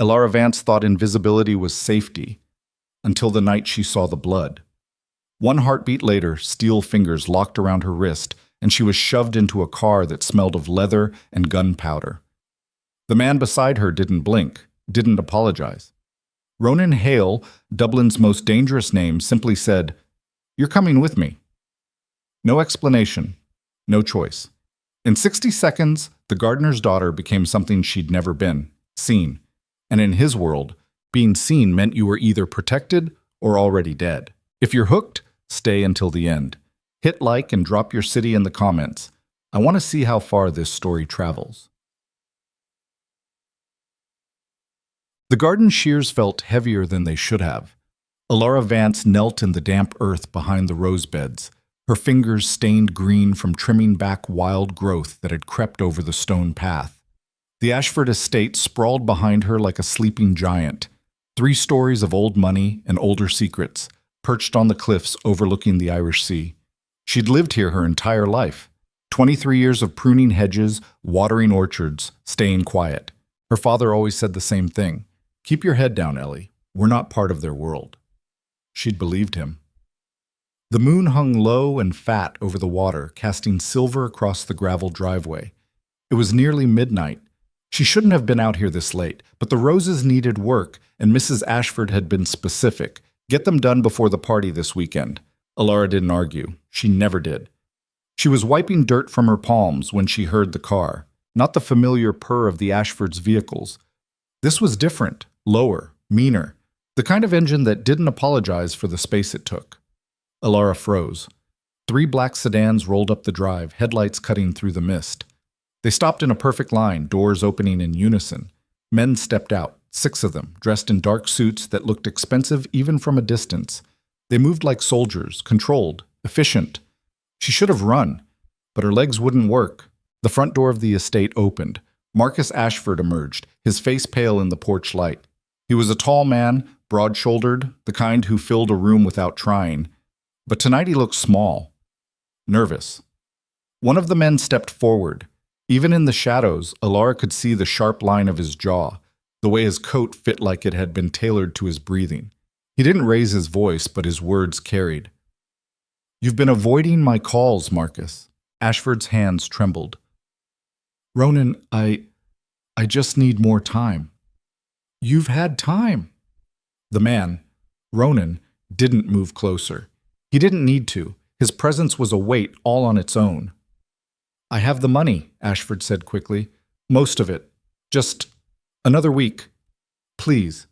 Elara Vance thought invisibility was safety, until the night she saw the blood. One heartbeat later, steel fingers locked around her wrist, and she was shoved into a car that smelled of leather and gunpowder. The man beside her didn't blink, didn't apologize. Ronan Hale, Dublin's most dangerous name, simply said, "You're coming with me." No explanation, no choice. In 60 seconds, the gardener's daughter became something she'd never been, seen. And in his world, being seen meant you were either protected or already dead. If you're hooked, stay until the end. Hit like and drop your city in the comments. I want to see how far this story travels. The garden shears felt heavier than they should have. Elara Vance knelt in the damp earth behind the rose beds, her fingers stained green from trimming back wild growth that had crept over the stone path. The Ashford estate sprawled behind her like a sleeping giant, 3 stories of old money and older secrets, perched on the cliffs overlooking the Irish Sea. She'd lived here her entire life, 23 years of pruning hedges, watering orchards, staying quiet. Her father always said the same thing, "Keep your head down, Ellie. We're not part of their world." She'd believed him. The moon hung low and fat over the water, casting silver across the gravel driveway. It was nearly midnight. She shouldn't have been out here this late, but the roses needed work, and Mrs. Ashford had been specific. Get them done before the party this weekend. Elara didn't argue. She never did. She was wiping dirt from her palms when she heard the car, not the familiar purr of the Ashfords' vehicles. This was different, lower, meaner, the kind of engine that didn't apologize for the space it took. Elara froze. 3 black sedans rolled up the drive, headlights cutting through the mist. They stopped in a perfect line, doors opening in unison. Men stepped out, 6 of them, dressed in dark suits that looked expensive even from a distance. They moved like soldiers, controlled, efficient. She should have run, but her legs wouldn't work. The front door of the estate opened. Marcus Ashford emerged, his face pale in the porch light. He was a tall man, broad-shouldered, the kind who filled a room without trying. But tonight he looked small, nervous. One of the men stepped forward. Even in the shadows, Elara could see the sharp line of his jaw, the way his coat fit like it had been tailored to his breathing. He didn't raise his voice, but his words carried. "You've been avoiding my calls, Marcus." Ashford's hands trembled. "Ronan, I just need more time." "You've had time." The man, Ronan, didn't move closer. He didn't need to. His presence was a weight all on its own. "I have the money," Ashford said quickly. "Most of it. Just another week. Please."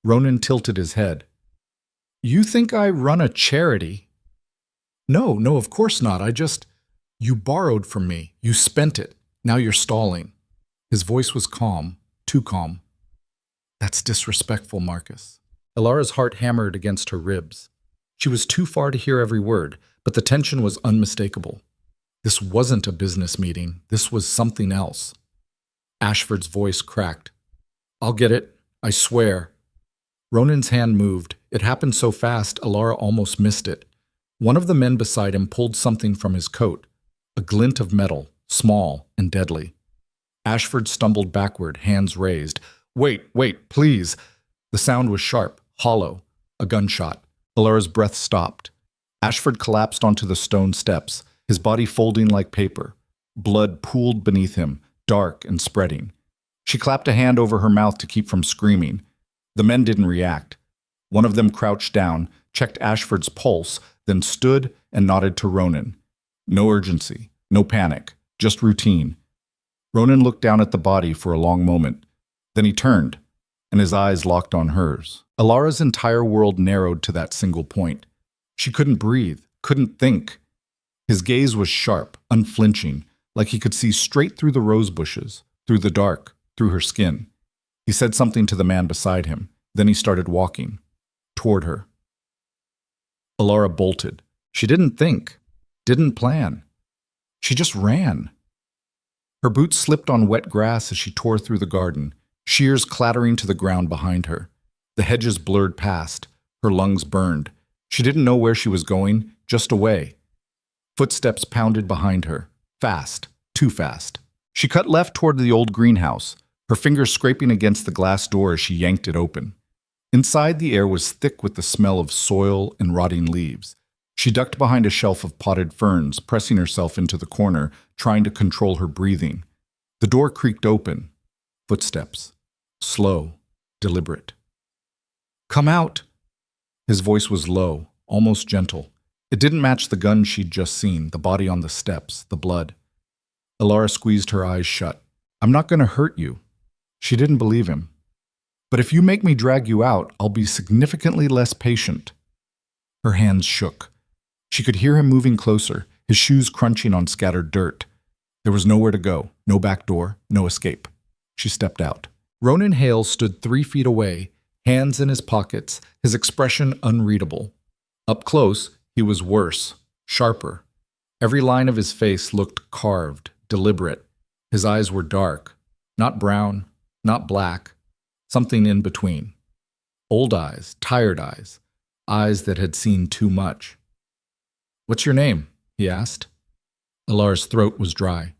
Ronan tilted his head. "You think I run a charity?" No, of course not. You borrowed from me. You spent it. Now you're stalling." His voice was calm, too calm. "That's disrespectful, Marcus." Elara's heart hammered against her ribs. She was too far to hear every word, but the tension was unmistakable. This wasn't a business meeting. This was something else. Ashford's voice cracked. "I'll get it. I swear." Ronan's hand moved. It happened so fast, Elara almost missed it. One of the men beside him pulled something from his coat, a glint of metal, small and deadly. Ashford stumbled backward, hands raised. Wait, please." The sound was sharp, hollow, a gunshot. Elara's breath stopped. Ashford collapsed onto the stone steps, his body folding like paper. Blood pooled beneath him, dark and spreading. She clapped a hand over her mouth to keep from screaming. The men didn't react. One of them crouched down, checked Ashford's pulse, then stood and nodded to Ronan. No urgency, no panic, just routine. Ronan looked down at the body for a long moment. Then he turned, and his eyes locked on hers. Elara's entire world narrowed to that single point. She couldn't breathe, couldn't think. His gaze was sharp, unflinching, like he could see straight through the rose bushes, through the dark, through her skin. He said something to the man beside him. Then he started walking, toward her. Elara bolted. She didn't think, didn't plan. She just ran. Her boots slipped on wet grass as she tore through the garden, shears clattering to the ground behind her. The hedges blurred past. Her lungs burned. She didn't know where she was going, just away. Footsteps pounded behind her. Fast, too fast. She cut left toward the old greenhouse. her fingers scraping against the glass door as she yanked it open. Inside, the air was thick with the smell of soil and rotting leaves. She ducked behind a shelf of potted ferns, pressing herself into the corner, trying to control her breathing. The door creaked open. Footsteps. Slow, deliberate. "Come out!" His voice was low, almost gentle. It didn't match the gun she'd just seen, the body on the steps, the blood. Alara squeezed her eyes shut. "I'm not going to hurt you." She didn't believe him. "But if you make me drag you out, I'll be significantly less patient." Her hands shook. She could hear him moving closer, his shoes crunching on scattered dirt. There was nowhere to go, no back door, no escape. She stepped out. Ronan Hale stood 3 feet away, hands in his pockets, his expression unreadable. Up close, he was worse, sharper. Every line of his face looked carved, deliberate. His eyes were dark, not brown, not black, something in between. Old eyes, tired eyes, eyes that had seen too much. "What's your name?" he asked. Alara's throat was dry.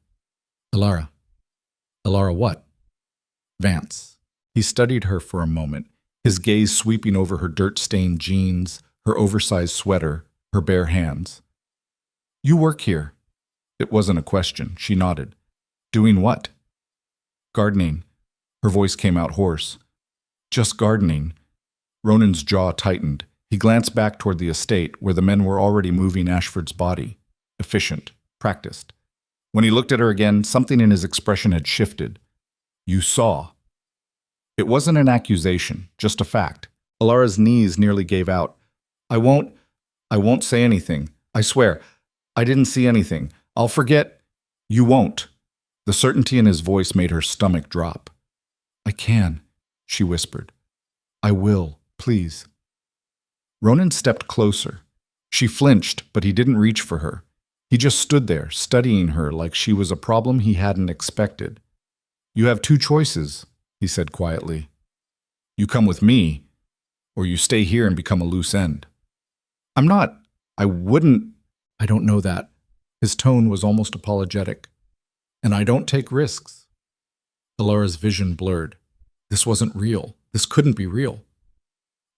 "Alara." "Alara what?" "Vance." He studied her for a moment, his gaze sweeping over her dirt-stained jeans, her oversized sweater, her bare hands. "You work here." It wasn't a question. She nodded. "Doing what?" "Gardening." Her voice came out hoarse. "Just gardening." Ronan's jaw tightened. He glanced back toward the estate, where the men were already moving Ashford's body. Efficient. Practiced. When he looked at her again, something in his expression had shifted. "You saw." It wasn't an accusation, just a fact. Alara's knees nearly gave out. I won't say anything. I swear. I didn't see anything. I'll forget." "You won't." The certainty in his voice made her stomach drop. "I can," she whispered. "I will, please." Ronan stepped closer. She flinched, but he didn't reach for her. He just stood there, studying her like she was a problem he hadn't expected. "You have 2 choices," he said quietly. "You come with me, or you stay here and become a loose end." I don't know that." His tone was almost apologetic. "And I don't take risks." Alara's vision blurred. This wasn't real. This couldn't be real.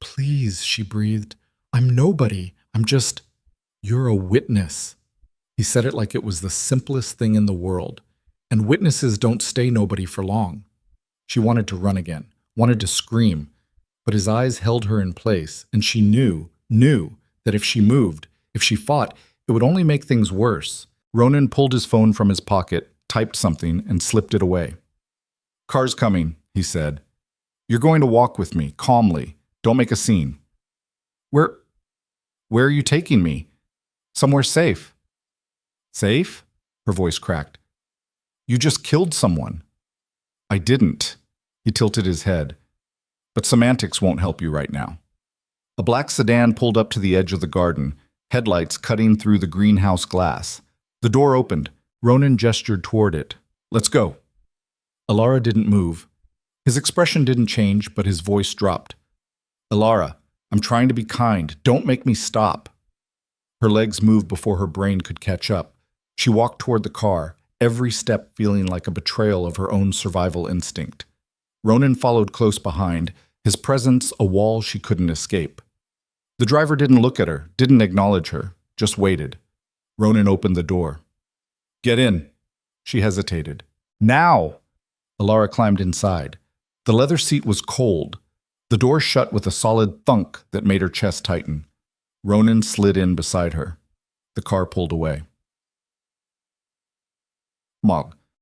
"Please," she breathed. "I'm nobody. I'm just—" "You're a witness." He said it like it was the simplest thing in the world. And witnesses don't stay nobody for long. She wanted to run again, wanted to scream. But his eyes held her in place, and she knew that if she moved, if she fought, it would only make things worse. Ronan pulled his phone from his pocket, typed something, and slipped it away. "Car's coming," he said. "You're going to walk with me, calmly. Don't make a scene." Where are you taking me?" "Somewhere safe." "Safe?" Her voice cracked. "You just killed someone." "I didn't." He tilted his head. "But semantics won't help you right now." A black sedan pulled up to the edge of the garden, headlights cutting through the greenhouse glass. The door opened. Ronan gestured toward it. "Let's go." Alara didn't move. His expression didn't change, but his voice dropped. "Alara, I'm trying to be kind. Don't make me stop." Her legs moved before her brain could catch up. She walked toward the car, every step feeling like a betrayal of her own survival instinct. Ronan followed close behind, his presence a wall she couldn't escape. The driver didn't look at her, didn't acknowledge her, just waited. Ronan opened the door. "Get in." She hesitated. "Now!" Alara climbed inside. The leather seat was cold. The door shut with a solid thunk that made her chest tighten. Ronan slid in beside her. The car pulled away.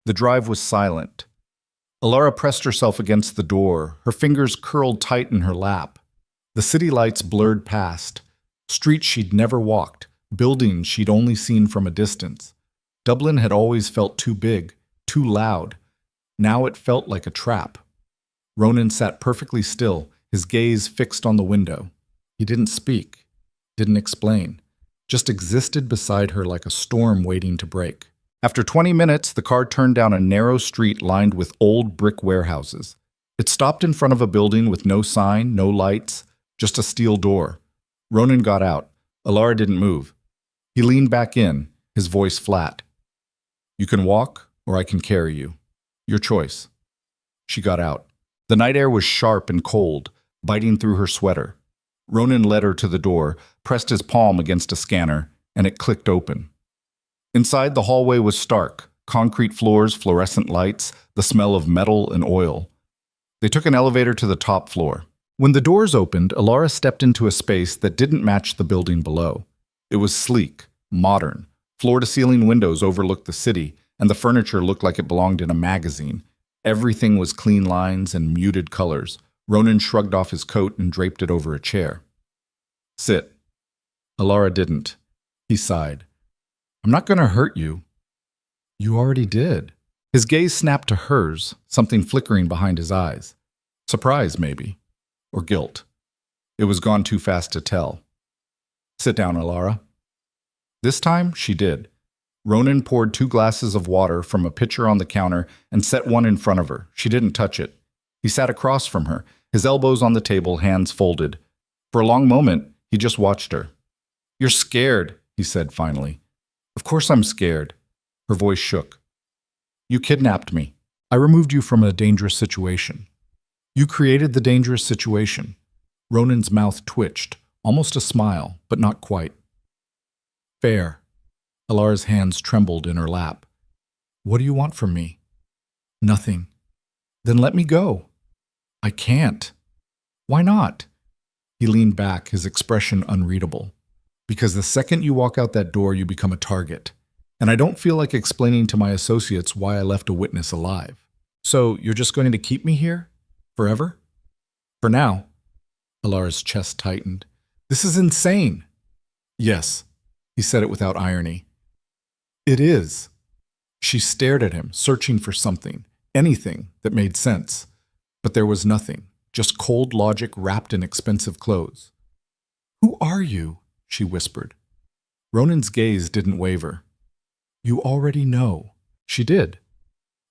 The drive was silent. Alara pressed herself against the door, her fingers curled tight in her lap. The city lights blurred past, streets she'd never walked, buildings she'd only seen from a distance. Dublin had always felt too big, too loud. Now it felt like a trap. Ronan sat perfectly still, his gaze fixed on the window. He didn't speak, didn't explain, just existed beside her like a storm waiting to break. After 20 minutes, the car turned down a narrow street lined with old brick warehouses. It stopped in front of a building with no sign, no lights, just a steel door. Ronan got out. Alara didn't move. He leaned back in, his voice flat. "You can walk, or I can carry you. Your choice." She got out. The night air was sharp and cold, biting through her sweater. Ronan led her to the door, pressed his palm against a scanner, and it clicked open. Inside, the hallway was stark. Concrete floors, fluorescent lights, the smell of metal and oil. They took an elevator to the top floor. When the doors opened, Alara stepped into a space that didn't match the building below. It was sleek, modern. Floor-to-ceiling windows overlooked the city, and the furniture looked like it belonged in a magazine. Everything was clean lines and muted colors. Ronan shrugged off his coat and draped it over a chair. Sit. Alara didn't. He sighed. I'm not going to hurt you. You already did. His gaze snapped to hers, something flickering behind his eyes. Surprise, maybe. Or guilt. It was gone too fast to tell. Sit down, Alara. This time, she did. Ronan poured 2 glasses of water from a pitcher on the counter and set one in front of her. She didn't touch it. He sat across from her, his elbows on the table, hands folded. For a long moment, he just watched her. You're scared, he said finally. Of course I'm scared. Her voice shook. You kidnapped me. I removed you from a dangerous situation. You created the dangerous situation. Ronan's mouth twitched, almost a smile, but not quite. Fair. Alara's hands trembled in her lap. What do you want from me? Nothing. Then let me go. I can't. Why not? He leaned back, his expression unreadable. Because the second you walk out that door, you become a target. And I don't feel like explaining to my associates why I left a witness alive. So you're just going to keep me here? Forever? For now. Alara's chest tightened. This is insane. Yes. He said it without irony. It is. She stared at him, searching for something, anything that made sense. But there was nothing, just cold logic wrapped in expensive clothes. Who are you? She whispered. Ronan's gaze didn't waver. You already know. She did.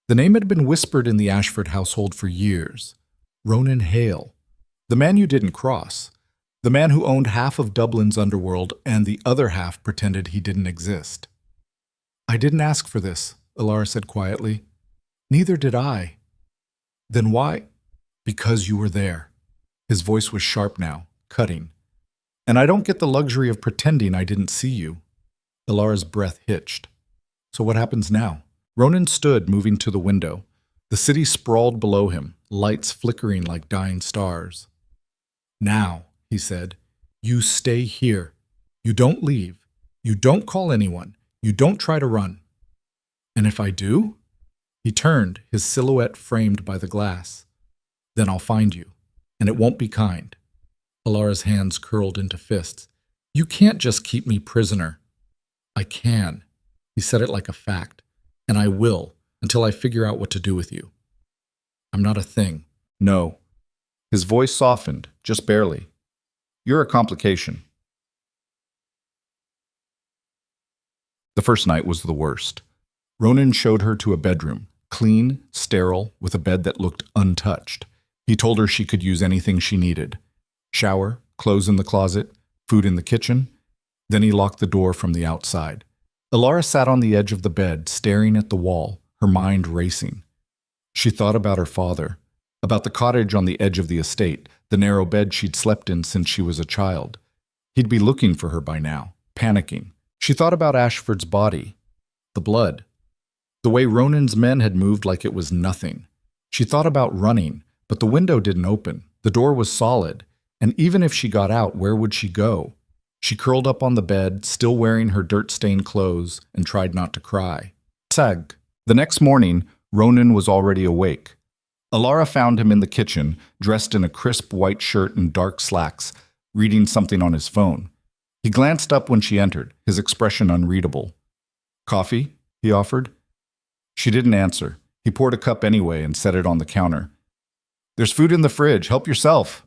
The name had been whispered in the Ashford household for years. Ronan Hale. The man you didn't cross. The man who owned half of Dublin's underworld and the other half pretended he didn't exist. I didn't ask for this, Alara said quietly. Neither did I. Then why? Because you were there. His voice was sharp now, cutting. And I don't get the luxury of pretending I didn't see you. Alara's breath hitched. So what happens now? Ronan stood, moving to the window. The city sprawled below him, lights flickering like dying stars. Now, he said, you stay here. You don't leave. You don't call anyone. You don't try to run. And if I do? He turned, his silhouette framed by the glass. Then I'll find you, and it won't be kind. Alara's hands curled into fists. You can't just keep me prisoner. I can. He said it like a fact. And I will, until I figure out what to do with you. I'm not a thing. No. His voice softened, just barely. You're a complication. The first night was the worst. Ronan showed her to a bedroom, clean, sterile, with a bed that looked untouched. He told her she could use anything she needed. Shower, clothes in the closet, food in the kitchen. Then he locked the door from the outside. Alara sat on the edge of the bed, staring at the wall, her mind racing. She thought about her father, about the cottage on the edge of the estate, the narrow bed she'd slept in since she was a child. He'd be looking for her by now, panicking. She thought about Ashford's body, the blood, the way Ronan's men had moved like it was nothing. She thought about running, but the window didn't open. The door was solid, and even if she got out, where would she go? She curled up on the bed, still wearing her dirt-stained clothes, and tried not to cry. Tag. The next morning, Ronan was already awake. Alara found him in the kitchen, dressed in a crisp white shirt and dark slacks, reading something on his phone. He glanced up when she entered, his expression unreadable. Coffee? He offered. She didn't answer. He poured a cup anyway and set it on the counter. There's food in the fridge. Help yourself.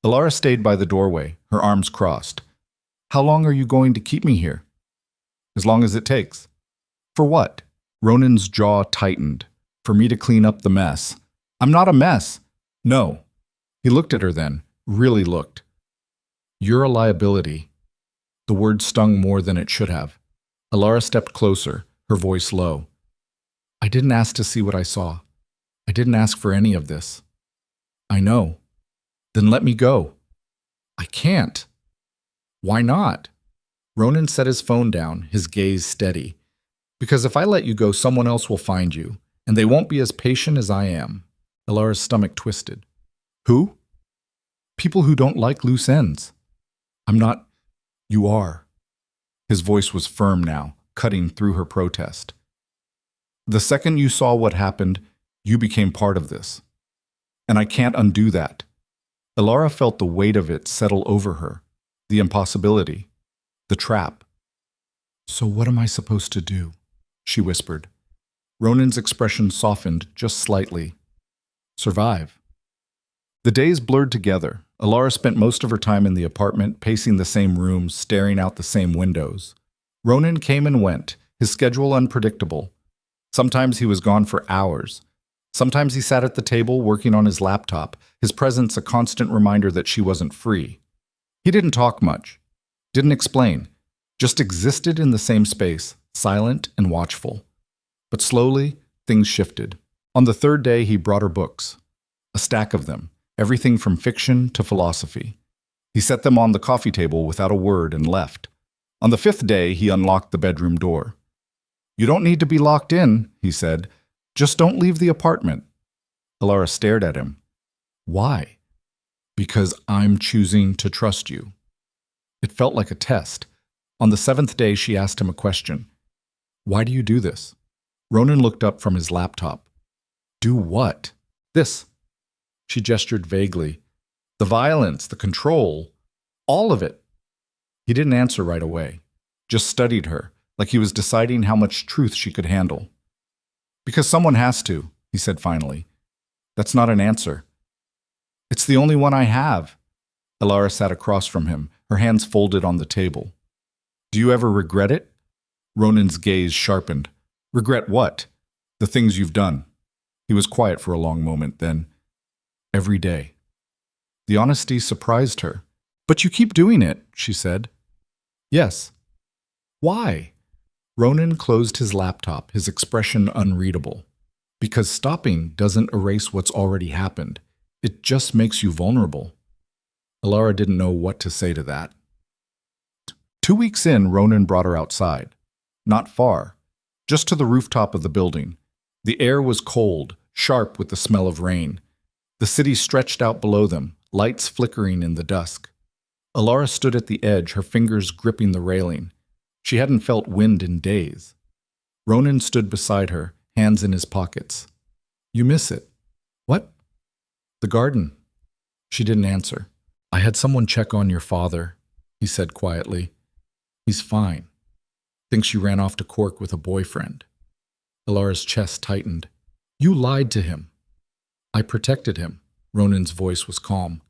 Alara stayed by the doorway, her arms crossed. How long are you going to keep me here? As long as it takes. For what? Ronan's jaw tightened. For me to clean up the mess. I'm not a mess. No. He looked at her then, really looked. You're a liability. The word stung more than it should have. Alara stepped closer, her voice low. I didn't ask to see what I saw. I didn't ask for any of this. I know. Then let me go. I can't. Why not? Ronan set his phone down, his gaze steady. Because if I let you go, someone else will find you, and they won't be as patient as I am. Elara's stomach twisted. Who? People who don't like loose ends. I'm not. You are. His voice was firm now, cutting through her protest. The second you saw what happened, you became part of this. And I can't undo that. Elara felt the weight of it settle over her, the impossibility, the trap. So what am I supposed to do? She whispered. Ronan's expression softened just slightly. Survive. The days blurred together. Elara spent most of her time in the apartment, pacing the same rooms, staring out the same windows. Ronan came and went, his schedule unpredictable. Sometimes he was gone for hours. Sometimes he sat at the table working on his laptop, his presence a constant reminder that she wasn't free. He didn't talk much, didn't explain, just existed in the same space, silent and watchful. But slowly, things shifted. On the third day, he brought her books, a stack of them, everything from fiction to philosophy. He set them on the coffee table without a word and left. On the fifth day, he unlocked the bedroom door. You don't need to be locked in, he said. Just don't leave the apartment. Elara stared at him. Why? Because I'm choosing to trust you. It felt like a test. On the seventh day, she asked him a question. Why do you do this? Ronan looked up from his laptop. Do what? This. She gestured vaguely. The violence, the control, all of it. He didn't answer right away, just studied her, like he was deciding how much truth she could handle. Because someone has to, he said finally. That's not an answer. It's the only one I have. Elara sat across from him, her hands folded on the table. Do you ever regret it? Ronan's gaze sharpened. Regret what? The things you've done. He was quiet for a long moment, then, every day. The honesty surprised her. But you keep doing it, she said. Yes. Why? Ronan closed his laptop, his expression unreadable. Because stopping doesn't erase what's already happened. It just makes you vulnerable. Elara didn't know what to say to that. 2 weeks in, Ronan brought her outside. Not far, just to the rooftop of the building. The air was cold, sharp with the smell of rain. The city stretched out below them, lights flickering in the dusk. Elara stood at the edge, her fingers gripping the railing. She hadn't felt wind in days. Ronan stood beside her, hands in his pockets. You miss it. What? The garden. She didn't answer. I had someone check on your father, he said quietly. He's fine. Thinks you ran off to Cork with a boyfriend. Elara's chest tightened. You lied to him. I protected him. Ronan's voice was calm.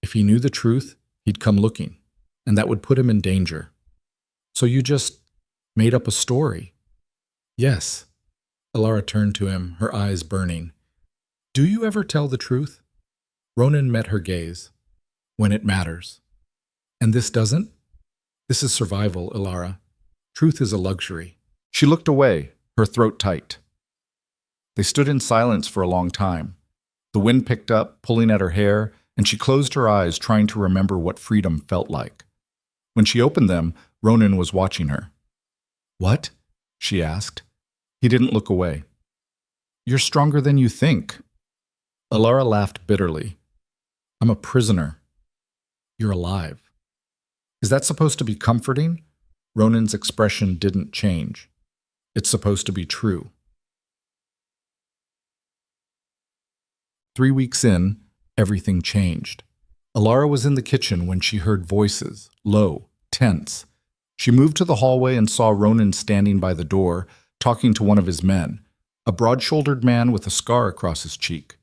If he knew the truth, he'd come looking, and that would put him in danger. So you just made up a story? Yes. Elara turned to him, her eyes burning. Do you ever tell the truth? Ronan met her gaze. When it matters. And this doesn't? This is survival, Elara. Truth is a luxury. She looked away, her throat tight. They stood in silence for a long time. The wind picked up, pulling at her hair, and she closed her eyes, trying to remember what freedom felt like. When she opened them, Ronan was watching her. What? She asked. He didn't look away. You're stronger than you think. Elara laughed bitterly. I'm a prisoner. You're alive. Is that supposed to be comforting? Ronan's expression didn't change. It's supposed to be true. 3 weeks in, everything changed. Elara was in the kitchen when she heard voices, low, tense. She moved to the hallway and saw Ronan standing by the door, talking to one of his men, a broad-shouldered man with a scar across his cheek.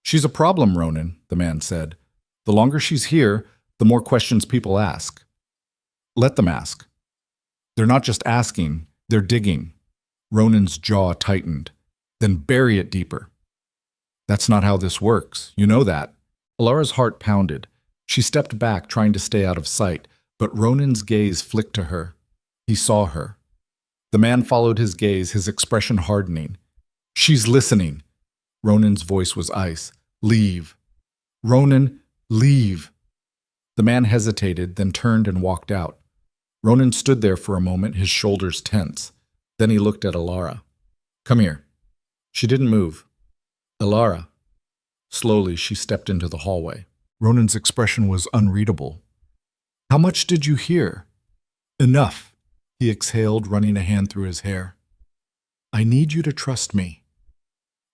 She's a problem, Ronan, the man said. The longer she's here, the more questions people ask. Let them ask. They're not just asking, they're digging. Ronan's jaw tightened. Then bury it deeper. That's not how this works. You know that. Elara's heart pounded. She stepped back, trying to stay out of sight, but Ronan's gaze flicked to her. He saw her. The man followed his gaze, his expression hardening. She's listening. Ronan's voice was ice. Leave. Ronan, leave. The man hesitated, then turned and walked out. Ronan stood there for a moment, his shoulders tense. Then he looked at Alara. Come here. She didn't move. Alara. Slowly, she stepped into the hallway. Ronan's expression was unreadable. How much did you hear? Enough, he exhaled, running a hand through his hair. I need you to trust me.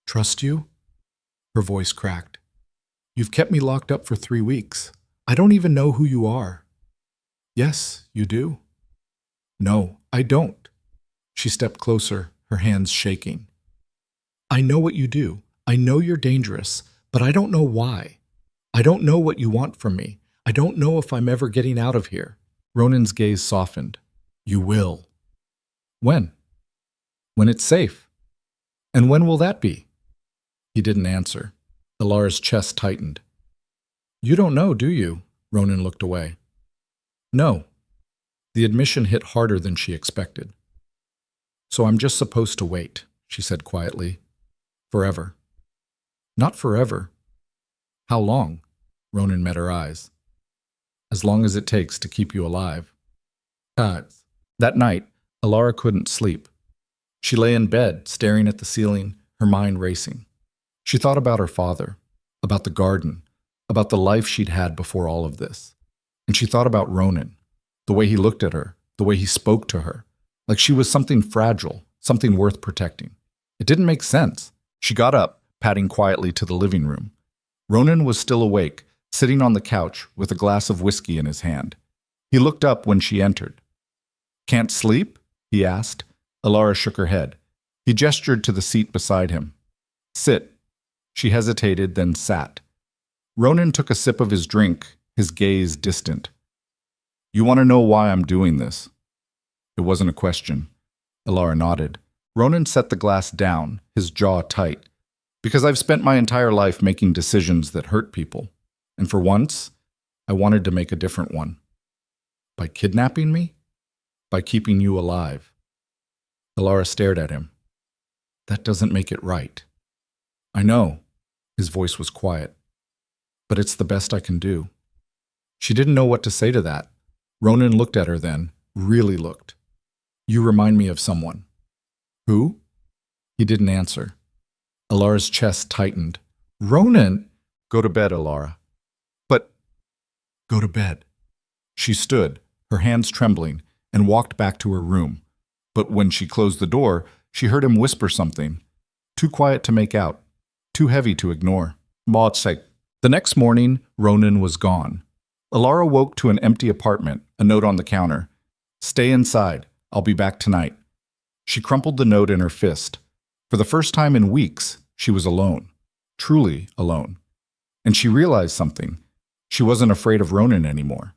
Trust you? Her voice cracked. You've kept me locked up for 3 weeks. I don't even know who you are. Yes, you do. No, I don't. She stepped closer, her hands shaking. I know what you do. I know you're dangerous, but I don't know why. I don't know what you want from me. I don't know if I'm ever getting out of here. Ronan's gaze softened. You will. When? When it's safe. And when will that be? He didn't answer. Alara's chest tightened. You don't know, do you? Ronan looked away. No. The admission hit harder than she expected. So I'm just supposed to wait, she said quietly. Forever. Not forever. How long? Ronan met her eyes. As long as it takes to keep you alive. That night, Alara couldn't sleep. She lay in bed, staring at the ceiling, her mind racing. She thought about her father, about the garden, about the life she'd had before all of this. And she thought about Ronan, the way he looked at her, the way he spoke to her, like she was something fragile, something worth protecting. It didn't make sense. She got up, padding quietly to the living room. Ronan was still awake, sitting on the couch with a glass of whiskey in his hand. He looked up when she entered. Can't sleep? He asked. Alara shook her head. He gestured to the seat beside him. Sit. She hesitated, then sat. Ronan took a sip of his drink, his gaze distant. You want to know why I'm doing this? It wasn't a question. Alara nodded. Ronan set the glass down, his jaw tight. Because I've spent my entire life making decisions that hurt people. And for once, I wanted to make a different one. By kidnapping me? By keeping you alive. Alara stared at him. That doesn't make it right. I know. His voice was quiet. But it's the best I can do. She didn't know what to say to that. Ronan looked at her then, really looked. You remind me of someone. Who? He didn't answer. Alara's chest tightened. Ronan! Go to bed, Alara. But... Go to bed. She stood, her hands trembling, and walked back to her room. But when she closed the door, she heard him whisper something. Too quiet to make out. Too heavy to ignore. The next morning, Ronan was gone. Alara woke to an empty apartment, a note on the counter. Stay inside. I'll be back tonight. She crumpled the note in her fist. For the first time in weeks, she was alone. Truly alone. And she realized something. She wasn't afraid of Ronan anymore.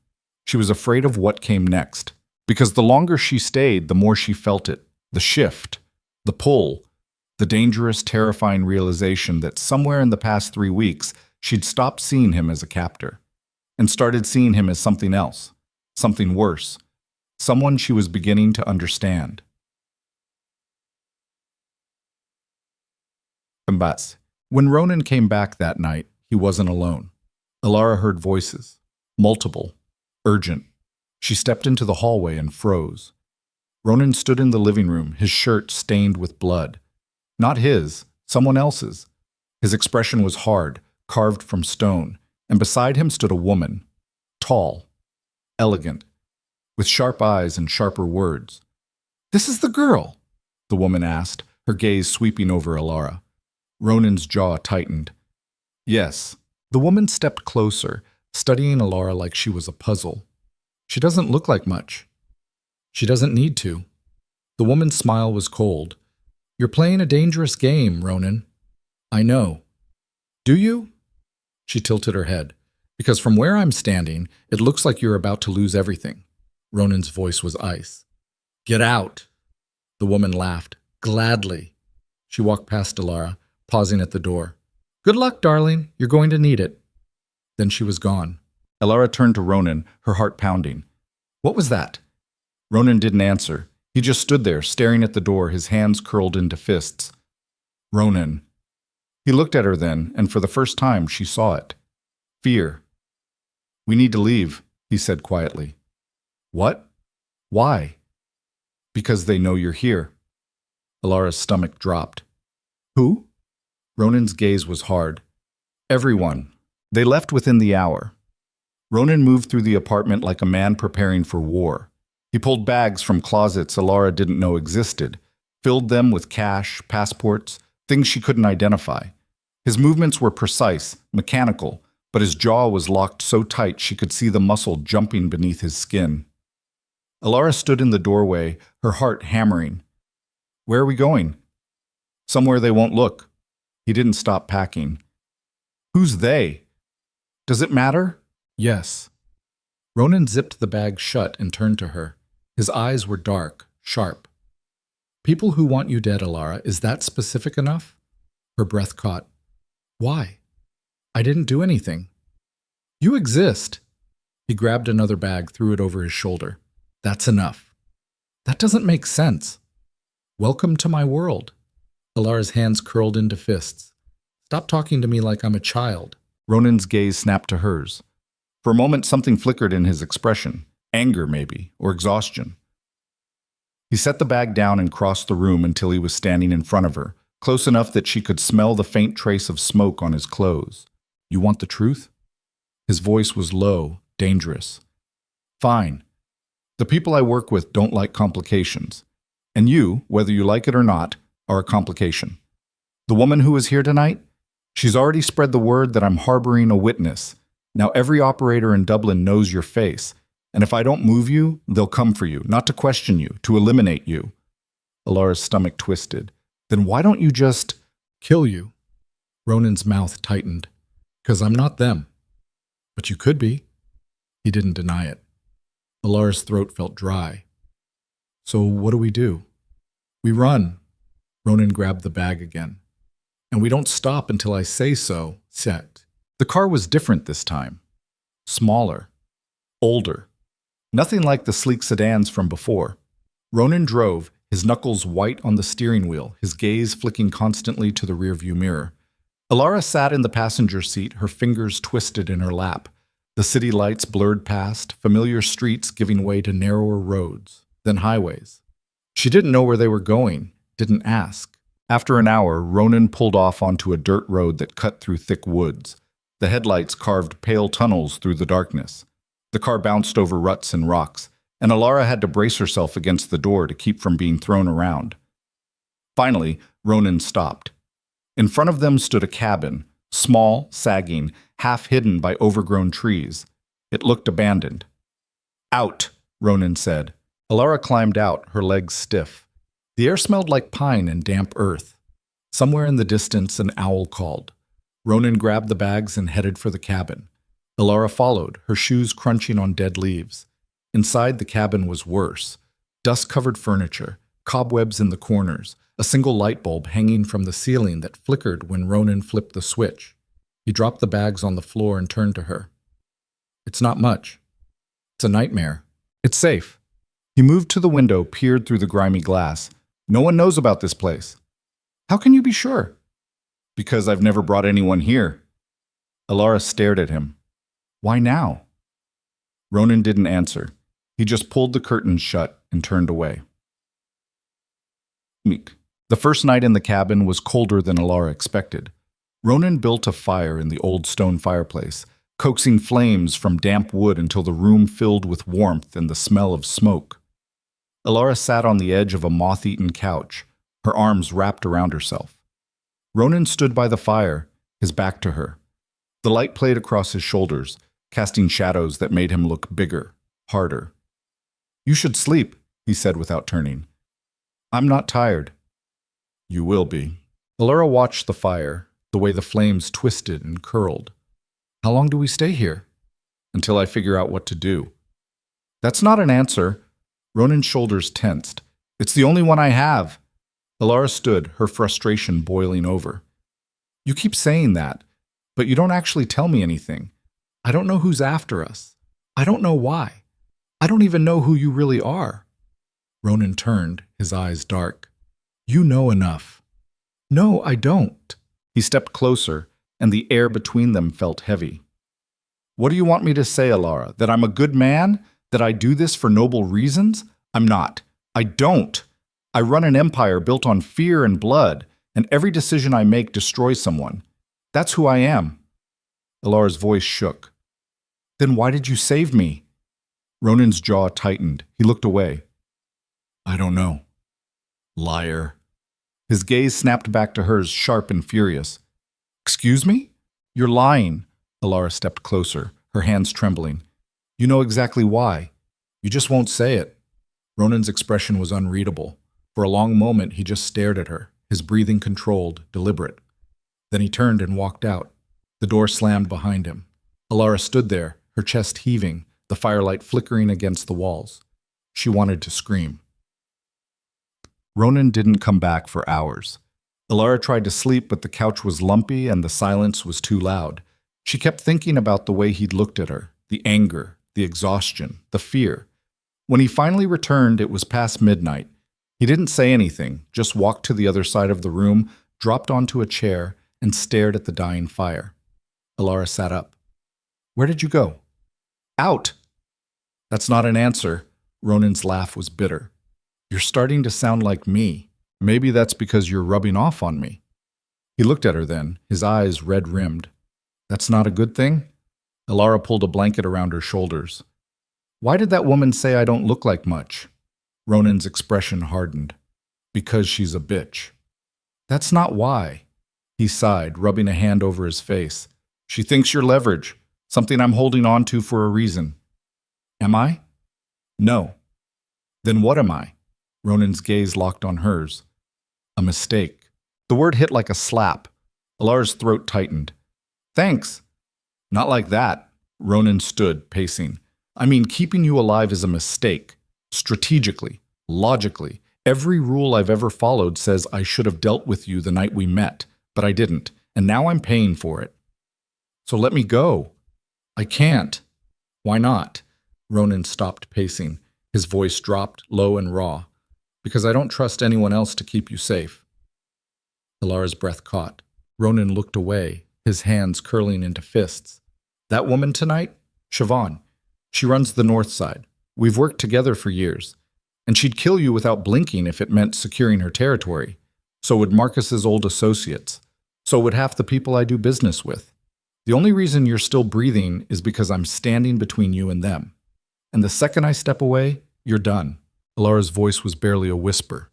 She was afraid of what came next. Because the longer she stayed, the more she felt it. The shift. The pull. The dangerous, terrifying realization that somewhere in the past 3 weeks, she'd stopped seeing him as a captor. And started seeing him as something else. Something worse. Someone she was beginning to understand. When Ronan came back that night, he wasn't alone. Alara heard voices. Multiple. Urgent. She stepped into the hallway and froze. Ronan stood in the living room, his shirt stained with blood. Not his, someone else's. His expression was hard, carved from stone, and beside him stood a woman. Tall. Elegant. With sharp eyes and sharper words. This is the girl, the woman asked, her gaze sweeping over Alara. Ronan's jaw tightened. Yes. The woman stepped closer, studying Alara like she was a puzzle. She doesn't look like much. She doesn't need to. The woman's smile was cold. You're playing a dangerous game, Ronan. I know. Do you? She tilted her head. Because from where I'm standing, it looks like you're about to lose everything. Ronan's voice was ice. Get out. The woman laughed. Gladly. She walked past Alara, pausing at the door. Good luck, darling. You're going to need it. Then she was gone. Alara turned to Ronan, her heart pounding. What was that? Ronan didn't answer. He just stood there, staring at the door, his hands curled into fists. Ronan. He looked at her then, and for the first time she saw it. Fear. "We need to leave," he said quietly. "What? Why?" "Because they know you're here." Alara's stomach dropped. "Who?" Ronan's gaze was hard. "Everyone. They left within the hour." Ronan moved through the apartment like a man preparing for war. He pulled bags from closets Alara didn't know existed, filled them with cash, passports, things she couldn't identify. His movements were precise, mechanical, but his jaw was locked so tight she could see the muscle jumping beneath his skin. Alara stood in the doorway, her heart hammering. "Where are we going?" "Somewhere they won't look." He didn't stop packing. "Who's they? Does it matter?" "Yes." Ronan zipped the bag shut and turned to her. His eyes were dark, sharp. "People who want you dead, Alara, is that specific enough?" Her breath caught. "Why? I didn't do anything." "You exist." He grabbed another bag, threw it over his shoulder. "That's enough." "That doesn't make sense." "Welcome to my world." Alara's hands curled into fists. "Stop talking to me like I'm a child." Ronan's gaze snapped to hers. For a moment, something flickered in his expression. Anger, maybe, or exhaustion. He set the bag down and crossed the room until he was standing in front of her, close enough that she could smell the faint trace of smoke on his clothes. "You want the truth?" His voice was low, dangerous. "Fine. The people I work with don't like complications. And you, whether you like it or not, are a complication. The woman who is here tonight? She's already spread the word that I'm harboring a witness. Now every operator in Dublin knows your face, and if I don't move you, they'll come for you, not to question you, to eliminate you." Alara's stomach twisted. "Then why don't you just kill you?" Ronan's mouth tightened. "'Cause I'm not them." "But you could be." He didn't deny it. Alara's throat felt dry. "So what do we do?" "We run." Ronan grabbed the bag again. "And we don't stop until I say so, set." The car was different this time. Smaller. Older. Nothing like the sleek sedans from before. Ronan drove, his knuckles white on the steering wheel, his gaze flicking constantly to the rearview mirror. Alara sat in the passenger seat, her fingers twisted in her lap. The city lights blurred past, familiar streets giving way to narrower roads, then highways. She didn't know where they were going, didn't ask. After an hour, Ronan pulled off onto a dirt road that cut through thick woods. The headlights carved pale tunnels through the darkness. The car bounced over ruts and rocks, and Alara had to brace herself against the door to keep from being thrown around. Finally, Ronan stopped. In front of them stood a cabin, small, sagging, half hidden by overgrown trees. It looked abandoned. "Out," Ronan said. Alara climbed out, her legs stiff. The air smelled like pine and damp earth. Somewhere in the distance, an owl called. Ronan grabbed the bags and headed for the cabin. Alara followed, her shoes crunching on dead leaves. Inside the cabin was worse. Dust-covered furniture, cobwebs in the corners, a single light bulb hanging from the ceiling that flickered when Ronan flipped the switch. He dropped the bags on the floor and turned to her. "It's not much. It's a nightmare. It's safe." He moved to the window, peered through the grimy glass. "No one knows about this place." "How can you be sure?" "Because I've never brought anyone here." Alara stared at him. "Why now?" Ronan didn't answer. He just pulled the curtains shut and turned away. The first night in the cabin was colder than Alara expected. Ronan built a fire in the old stone fireplace, coaxing flames from damp wood until the room filled with warmth and the smell of smoke. Alara sat on the edge of a moth-eaten couch, her arms wrapped around herself. Ronan stood by the fire, his back to her. The light played across his shoulders, casting shadows that made him look bigger, harder. "You should sleep," he said without turning. "I'm not tired." "You will be." Alara watched the fire, the way the flames twisted and curled. "How long do we stay here?" "Until I figure out what to do." "That's not an answer." Ronan's shoulders tensed. "It's the only one I have." Alara stood, her frustration boiling over. "You keep saying that, but you don't actually tell me anything. I don't know who's after us. I don't know why. I don't even know who you really are." Ronan turned, his eyes dark. "You know enough." "No, I don't." He stepped closer, and the air between them felt heavy. What do you want me to say, Alara? That I'm a good man? That I do this for noble reasons? I'm not. I don't. I run an empire built on fear and blood, and every decision I make destroys someone. That's who I am. Alara's voice shook. Then why did you save me? Ronan's jaw tightened. He looked away. I don't know. Liar. His gaze snapped back to hers, sharp and furious. Excuse me? You're lying. Alara stepped closer, her hands trembling. You know exactly why. You just won't say it. Ronan's expression was unreadable. For a long moment, he just stared at her, his breathing controlled, deliberate. Then he turned and walked out. The door slammed behind him. Alara stood there, her chest heaving, the firelight flickering against the walls. She wanted to scream. Ronan didn't come back for hours. Alara tried to sleep, but the couch was lumpy and the silence was too loud. She kept thinking about the way he'd looked at her, the anger, the exhaustion, the fear. When he finally returned, it was past midnight. He didn't say anything, just walked to the other side of the room, dropped onto a chair, and stared at the dying fire. Alara sat up. Where did you go? Out! That's not an answer. Ronan's laugh was bitter. You're starting to sound like me. Maybe that's because you're rubbing off on me. He looked at her then, his eyes red-rimmed. That's not a good thing? Alara pulled a blanket around her shoulders. Why did that woman say I don't look like much? Ronan's expression hardened. Because she's a bitch. That's not why. He sighed, rubbing a hand over his face. She thinks you're leverage, something I'm holding on to for a reason. Am I? No. Then what am I? Ronan's gaze locked on hers. A mistake. The word hit like a slap. Alara's throat tightened. Thanks. Not like that. Ronan stood, pacing. I mean, keeping you alive is a mistake. Strategically, logically. Every rule I've ever followed says I should have dealt with you the night we met, but I didn't, and now I'm paying for it. So let me go. I can't. Why not? Ronan stopped pacing. His voice dropped, low and raw. Because I don't trust anyone else to keep you safe. Alara's breath caught. Ronan looked away, his hands curling into fists. That woman tonight? Siobhan. She runs the north side. We've worked together for years. And she'd kill you without blinking if it meant securing her territory. So would Marcus's old associates. So would half the people I do business with. The only reason you're still breathing is because I'm standing between you and them. And the second I step away, you're done. Alara's voice was barely a whisper.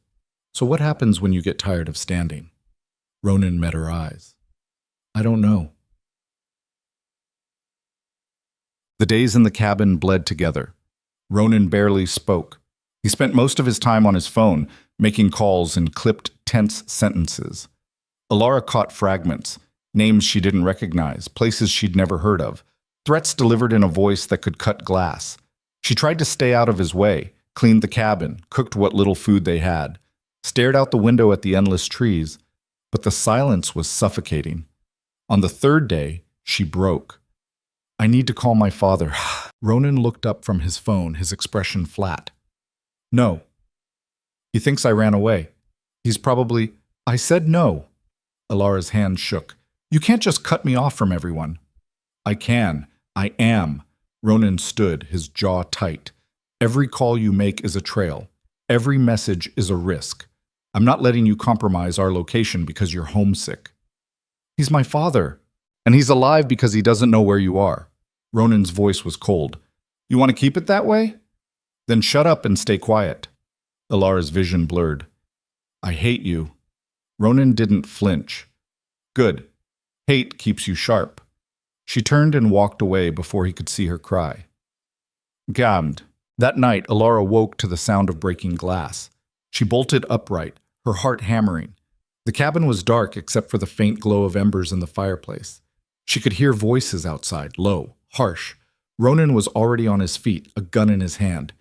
So what happens when you get tired of standing? Ronan met her eyes. I don't know. The days in the cabin bled together. Ronan barely spoke. He spent most of his time on his phone, making calls in clipped, tense sentences. Alara caught fragments, names she didn't recognize, places she'd never heard of, threats delivered in a voice that could cut glass. She tried to stay out of his way, cleaned the cabin, cooked what little food they had, stared out the window at the endless trees, but the silence was suffocating. On the third day, she broke. I need to call my father. Ronan looked up from his phone, his expression flat. No. He thinks I ran away. He's probably... I said no. Alara's hand shook. You can't just cut me off from everyone. I can. I am. Ronan stood, his jaw tight. Every call you make is a trail. Every message is a risk. I'm not letting you compromise our location because you're homesick. He's my father. And he's alive because he doesn't know where you are. Ronan's voice was cold. You want to keep it that way? Then shut up and stay quiet. Alara's vision blurred. I hate you. Ronan didn't flinch. Good. Hate keeps you sharp. She turned and walked away before he could see her cry. Gammed. That night, Alara woke to the sound of breaking glass. She bolted upright, her heart hammering. The cabin was dark except for the faint glow of embers in the fireplace. She could hear voices outside, low, harsh. Ronan was already on his feet, a gun in his hand.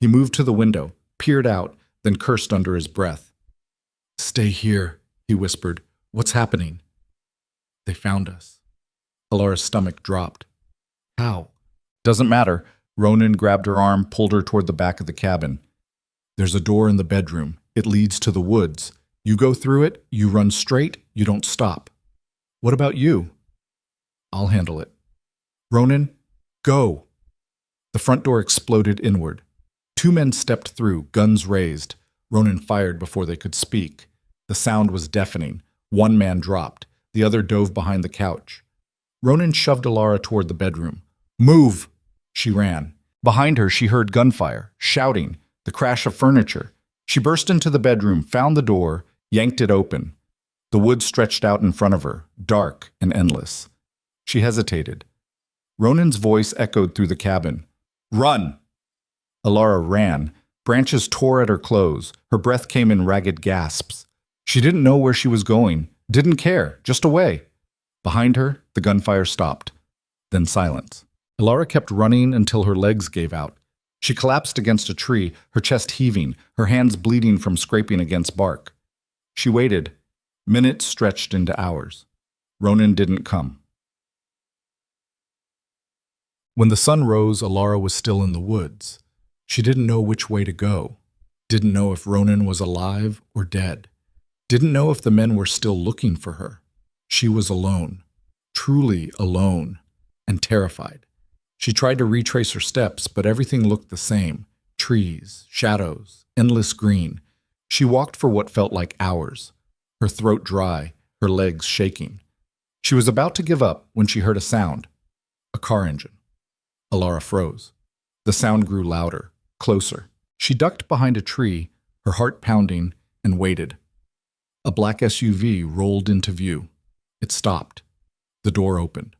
He moved to the window, peered out, then cursed under his breath. Stay here, he whispered. What's happening? They found us. Alara's stomach dropped. How? Doesn't matter. Ronan grabbed her arm, pulled her toward the back of the cabin. There's a door in the bedroom. It leads to the woods. You go through it, you run straight, you don't stop. What about you? I'll handle it. Ronan, go. The front door exploded inward. Two men stepped through, guns raised. Ronan fired before they could speak. The sound was deafening. One man dropped. The other dove behind the couch. Ronan shoved Alara toward the bedroom. Move! She ran. Behind her, she heard gunfire, shouting, the crash of furniture. She burst into the bedroom, found the door, yanked it open. The woods stretched out in front of her, dark and endless. She hesitated. Ronan's voice echoed through the cabin. Run! Alara ran. Branches tore at her clothes. Her breath came in ragged gasps. She didn't know where she was going, didn't care, just away. Behind her, the gunfire stopped. Then silence. Alara kept running until her legs gave out. She collapsed against a tree, her chest heaving, her hands bleeding from scraping against bark. She waited. Minutes stretched into hours. Ronan didn't come. When the sun rose, Alara was still in the woods. She didn't know which way to go. Didn't know if Ronan was alive or dead. Didn't know if the men were still looking for her. She was alone, truly alone, and terrified. She tried to retrace her steps, but everything looked the same. Trees, shadows, endless green. She walked for what felt like hours, her throat dry, her legs shaking. She was about to give up when she heard a sound. A car engine. Alara froze. The sound grew louder, closer. She ducked behind a tree, her heart pounding, and waited. A black SUV rolled into view. It stopped. The door opened.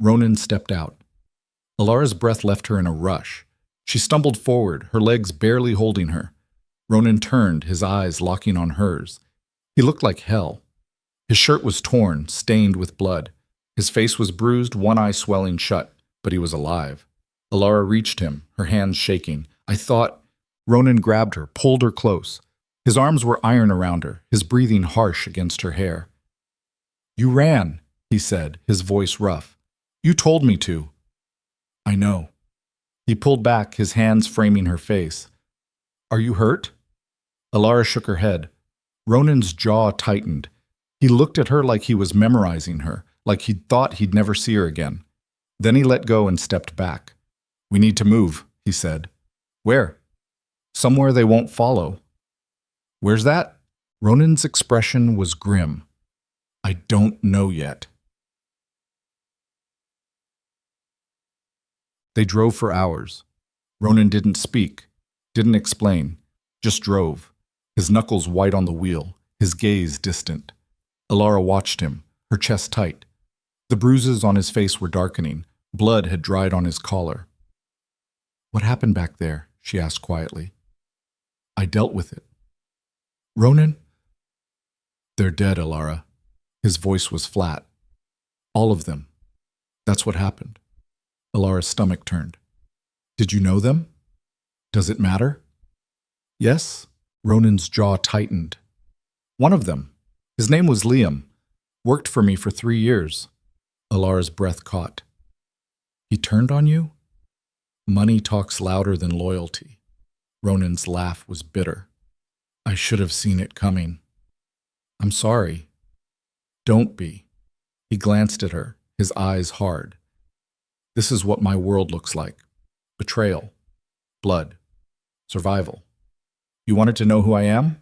Ronan stepped out. Alara's breath left her in a rush. She stumbled forward, her legs barely holding her. Ronan turned, his eyes locking on hers. He looked like hell. His shirt was torn, stained with blood. His face was bruised, one eye swelling shut, but he was alive. Alara reached him, her hands shaking. I thought... Ronan grabbed her, pulled her close. His arms were iron around her, his breathing harsh against her hair. You ran, he said, his voice rough. You told me to. I know. He pulled back, his hands framing her face. Are you hurt? Alara shook her head. Ronan's jaw tightened. He looked at her like he was memorizing her, like he'd thought he'd never see her again. Then he let go and stepped back. We need to move, he said. Where? Somewhere they won't follow. Where's that? Ronan's expression was grim. I don't know yet. They drove for hours. Ronan didn't speak, didn't explain, just drove, his knuckles white on the wheel, his gaze distant. Alara watched him, her chest tight. The bruises on his face were darkening. Blood had dried on his collar. What happened back there? She asked quietly. I dealt with it. Ronan? They're dead, Alara. His voice was flat. All of them. That's what happened. Alara's stomach turned. Did you know them? Does it matter? Yes. Ronan's jaw tightened. One of them. His name was Liam. Worked for me for 3 years. Alara's breath caught. He turned on you? Money talks louder than loyalty. Ronan's laugh was bitter. I should have seen it coming. I'm sorry. Don't be. He glanced at her, his eyes hard. This is what my world looks like. Betrayal. Blood. Survival. You wanted to know who I am?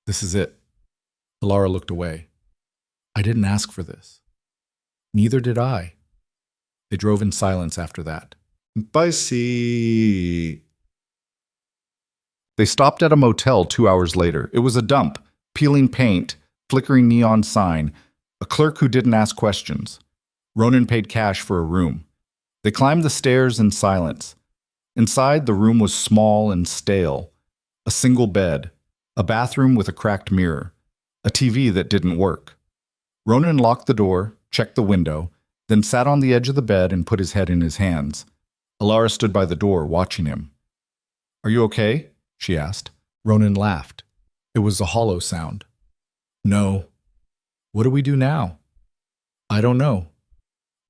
This is it. Alara looked away. I didn't ask for this. Neither did I. They drove in silence after that. Bye, see. They stopped at a motel 2 hours later. It was a dump, peeling paint, flickering neon sign, a clerk who didn't ask questions. Ronan paid cash for a room. They climbed the stairs in silence. Inside, the room was small and stale. A single bed, a bathroom with a cracked mirror, a TV that didn't work. Ronan locked the door, checked the window, then sat on the edge of the bed and put his head in his hands. Alara stood by the door, watching him. Are you okay? She asked. Ronan laughed. It was a hollow sound. No. What do we do now? I don't know.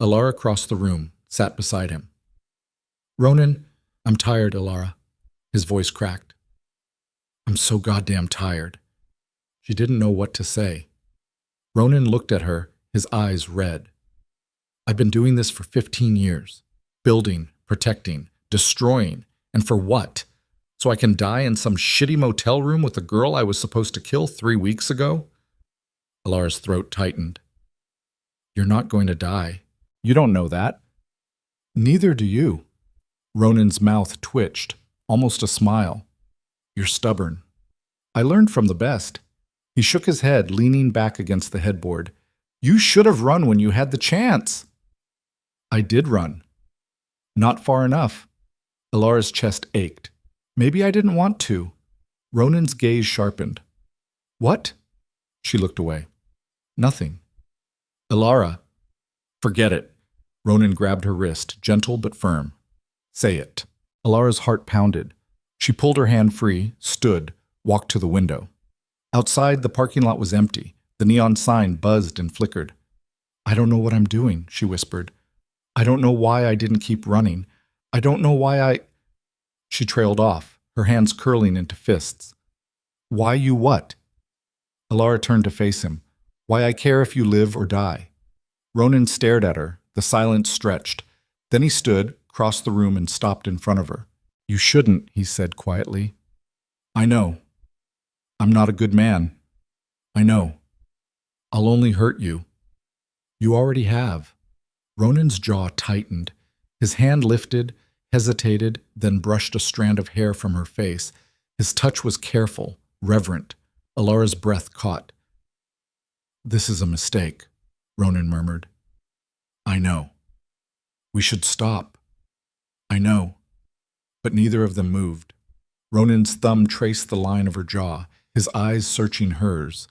Alara crossed the room, sat beside him. Ronan, I'm tired, Alara. His voice cracked. I'm so goddamn tired. She didn't know what to say. Ronan looked at her, his eyes red. I've been doing this for 15 years. Building, protecting, destroying. And for what? So I can die in some shitty motel room with a girl I was supposed to kill 3 weeks ago? Alara's throat tightened. You're not going to die. You don't know that. Neither do you. Ronan's mouth twitched, almost a smile. You're stubborn. I learned from the best. He shook his head, leaning back against the headboard. You should have run when you had the chance. I did run. Not far enough. Alara's chest ached. Maybe I didn't want to. Ronan's gaze sharpened. What? She looked away. Nothing. Alara. Forget it. Ronan grabbed her wrist, gentle but firm. Say it. Alara's heart pounded. She pulled her hand free, stood, walked to the window. Outside, the parking lot was empty. The neon sign buzzed and flickered. I don't know what I'm doing, she whispered. I don't know why I didn't keep running. I don't know why I... She trailed off, her hands curling into fists. Why you what? Alara turned to face him. Why I care if you live or die. Ronan stared at her, the silence stretched. Then he stood, crossed the room and stopped in front of her. You shouldn't, he said quietly. I know. I'm not a good man. I know. I'll only hurt you. You already have. Ronan's jaw tightened. His hand lifted, hesitated, then brushed a strand of hair from her face. His touch was careful, reverent. Alara's breath caught. This is a mistake, Ronan murmured. I know. We should stop. I know. But neither of them moved. Ronan's thumb traced the line of her jaw, his eyes searching hers.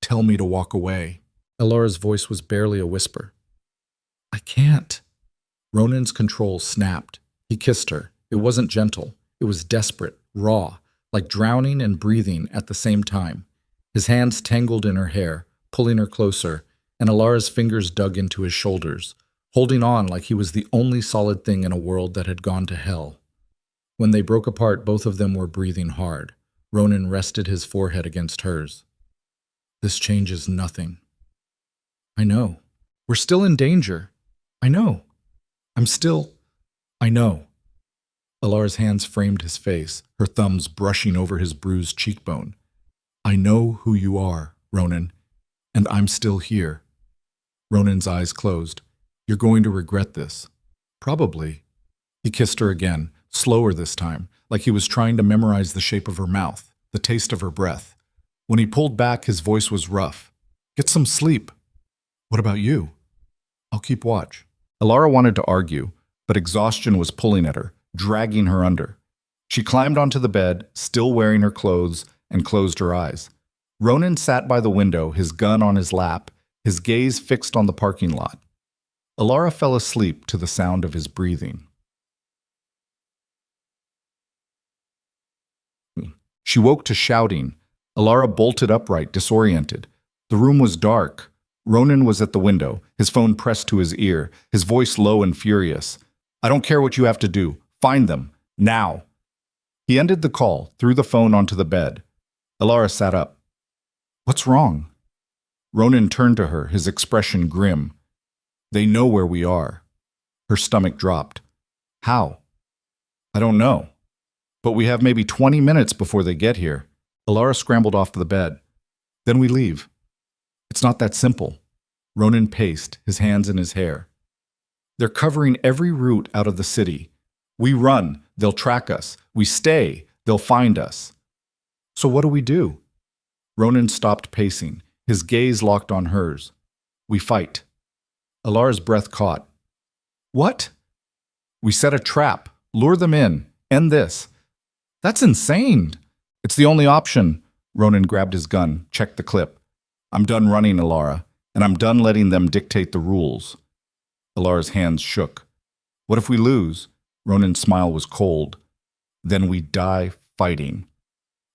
Tell me to walk away. Alara's voice was barely a whisper. I can't. Ronan's control snapped. He kissed her. It wasn't gentle. It was desperate, raw, like drowning and breathing at the same time. His hands tangled in her hair, pulling her closer, and Alara's fingers dug into his shoulders, holding on like he was the only solid thing in a world that had gone to hell. When they broke apart, both of them were breathing hard. Ronan rested his forehead against hers. This changes nothing. I know. We're still in danger. I know. I know. Alara's hands framed his face, her thumbs brushing over his bruised cheekbone. I know who you are, Ronan, and I'm still here. Ronan's eyes closed. You're going to regret this. Probably. He kissed her again, slower this time, like he was trying to memorize the shape of her mouth, the taste of her breath. When he pulled back, his voice was rough. Get some sleep. What about you? I'll keep watch. Alara wanted to argue, but exhaustion was pulling at her, dragging her under. She climbed onto the bed, still wearing her clothes, and closed her eyes. Ronan sat by the window, his gun on his lap, his gaze fixed on the parking lot. Alara fell asleep to the sound of his breathing. She woke to shouting. Alara bolted upright, disoriented. The room was dark. Ronan was at the window, his phone pressed to his ear, his voice low and furious. I don't care what you have to do. Find them. Now. He ended the call, threw the phone onto the bed. Alara sat up. What's wrong? Ronan turned to her, his expression grim. They know where we are. Her stomach dropped. How? I don't know. But we have maybe 20 minutes before they get here. Alara scrambled off the bed. Then we leave. It's not that simple. Ronan paced, his hands in his hair. They're covering every route out of the city. We run, they'll track us. We stay, they'll find us. So what do we do? Ronan stopped pacing, his gaze locked on hers. We fight. Alara's breath caught. What? We set a trap, lure them in, end this. That's insane. It's the only option. Ronan grabbed his gun, checked the clip. I'm done running, Alara, and I'm done letting them dictate the rules. Alara's hands shook. What if we lose? Ronan's smile was cold. Then we die fighting.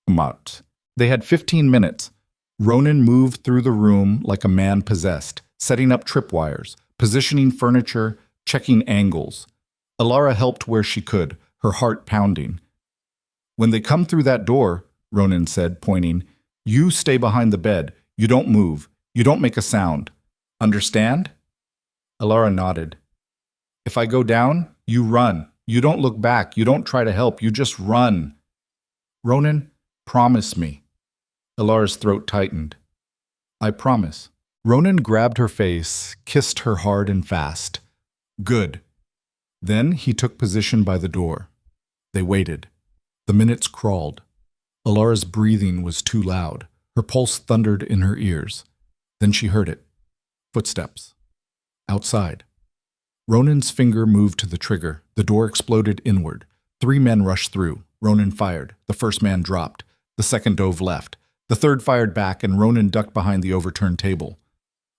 Come out. They had 15 minutes. Ronan moved through the room like a man possessed, setting up tripwires, positioning furniture, checking angles. Alara helped where she could, her heart pounding. When they come through that door, Ronan said, pointing, you stay behind the bed. You don't move. You don't make a sound. Understand? Alara nodded. If I go down, you run. You don't look back. You don't try to help. You just run. Ronan, promise me. Alara's throat tightened. I promise. Ronan grabbed her face, kissed her hard and fast. Good. Then he took position by the door. They waited. The minutes crawled. Alara's breathing was too loud. Her pulse thundered in her ears. Then she heard it. Footsteps. Outside. Ronan's finger moved to the trigger. The door exploded inward. 3 men rushed through. Ronan fired. The first man dropped. The second dove left. The third fired back, and Ronan ducked behind the overturned table.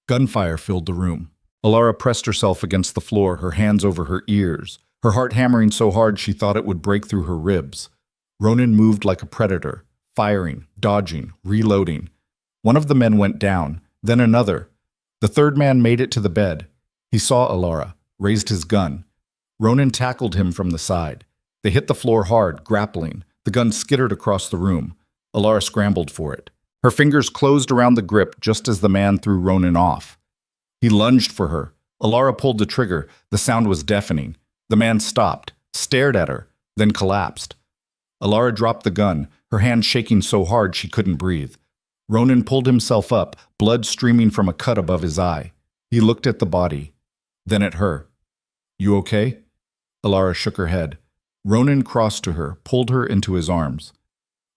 Gunfire filled the room. Alara pressed herself against the floor, her hands over her ears, her heart hammering so hard she thought it would break through her ribs. Ronan moved like a predator, firing, dodging, reloading. One of the men went down, then another. The third man made it to the bed. He saw Alara, raised his gun. Ronan tackled him from the side. They hit the floor hard, grappling. The gun skittered across the room. Alara scrambled for it. Her fingers closed around the grip just as the man threw Ronan off. He lunged for her. Alara pulled the trigger. The sound was deafening. The man stopped, stared at her, then collapsed. Alara dropped the gun, her hand shaking so hard she couldn't breathe. Ronan pulled himself up, blood streaming from a cut above his eye. He looked at the body, then at her. You okay? Alara shook her head. Ronan crossed to her, pulled her into his arms.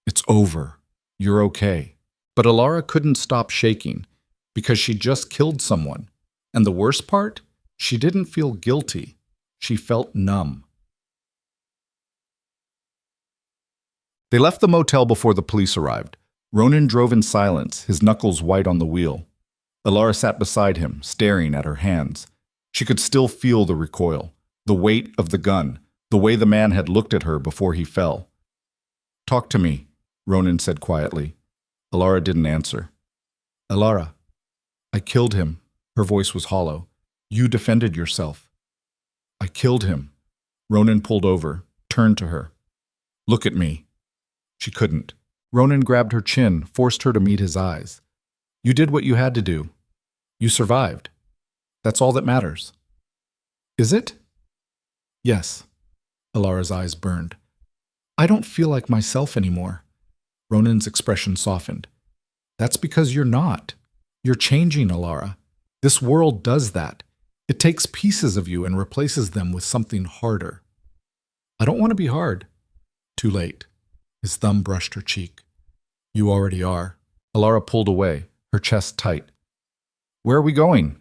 It's over. You're okay. But Alara couldn't stop shaking, because she just killed someone. And the worst part? She didn't feel guilty. She felt numb. They left the motel before the police arrived. Ronan drove in silence, his knuckles white on the wheel. Alara sat beside him, staring at her hands. She could still feel the recoil, the weight of the gun, the way the man had looked at her before he fell. Talk to me, Ronan said quietly. Alara didn't answer. Alara, I killed him. Her voice was hollow. You defended yourself. I killed him. Ronan pulled over, turned to her. Look at me. She couldn't. Ronan grabbed her chin, forced her to meet his eyes. You did what you had to do. You survived. That's all that matters. Is it? Yes. Alara's eyes burned. I don't feel like myself anymore. Ronan's expression softened. That's because you're not. You're changing, Alara. This world does that. It takes pieces of you and replaces them with something harder. I don't want to be hard. Too late. His thumb brushed her cheek. You already are. Alara pulled away, her chest tight. Where are we going?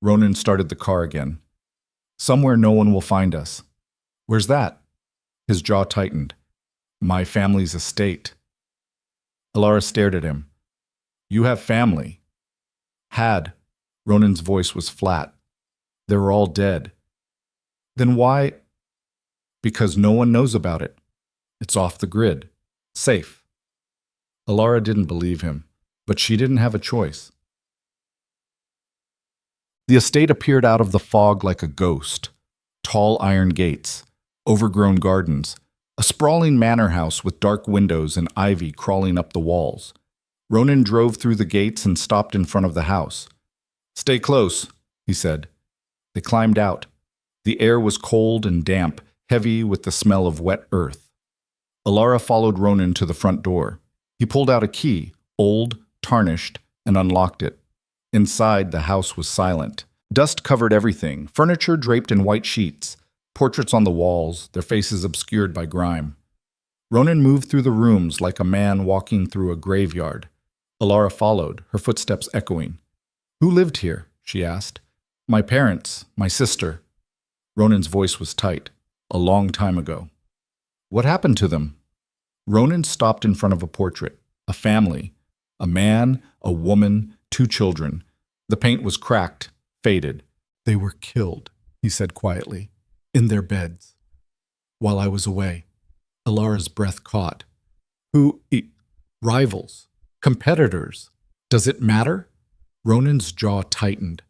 Ronan started the car again. Somewhere no one will find us. Where's that? His jaw tightened. My family's estate. Alara stared at him. You have family. Had. Ronan's voice was flat. They were all dead. Then why? Because no one knows about it. It's off the grid. Safe. Alara didn't believe him, but she didn't have a choice. The estate appeared out of the fog like a ghost. Tall iron gates, overgrown gardens, a sprawling manor house with dark windows and ivy crawling up the walls. Ronan drove through the gates and stopped in front of the house. Stay close, he said. They climbed out. The air was cold and damp, heavy with the smell of wet earth. Alara followed Ronan to the front door. He pulled out a key, old, tarnished, and unlocked it. Inside, the house was silent. Dust covered everything, furniture draped in white sheets, portraits on the walls, their faces obscured by grime. Ronan moved through the rooms like a man walking through a graveyard. Alara followed, her footsteps echoing. Who lived here? She asked. My parents, my sister. Ronan's voice was tight. A long time ago. What happened to them? Ronan stopped in front of a portrait. A family. A man, a woman, 2 children. The paint was cracked, faded. They were killed, he said quietly, in their beds. While I was away. Alara's breath caught. Rivals. Competitors. Does it matter? Ronan's jaw tightened.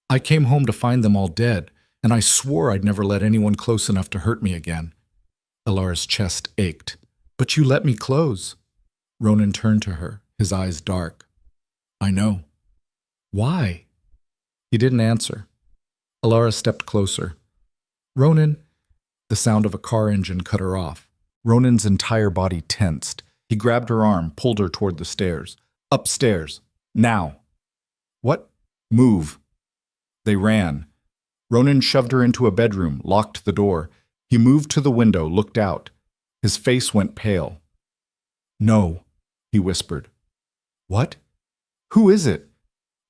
I came home to find them all dead, and I swore I'd never let anyone close enough to hurt me again. Alara's chest ached. But you let me close. Ronan turned to her, his eyes dark. I know. Why? He didn't answer. Alara stepped closer. Ronan, the sound of a car engine cut her off. Ronan's entire body tensed. He grabbed her arm, pulled her toward the stairs. Upstairs. Now. What? Move. They ran. Ronan shoved her into a bedroom, locked the door. He moved to the window, looked out. His face went pale. No, he whispered. What? Who is it?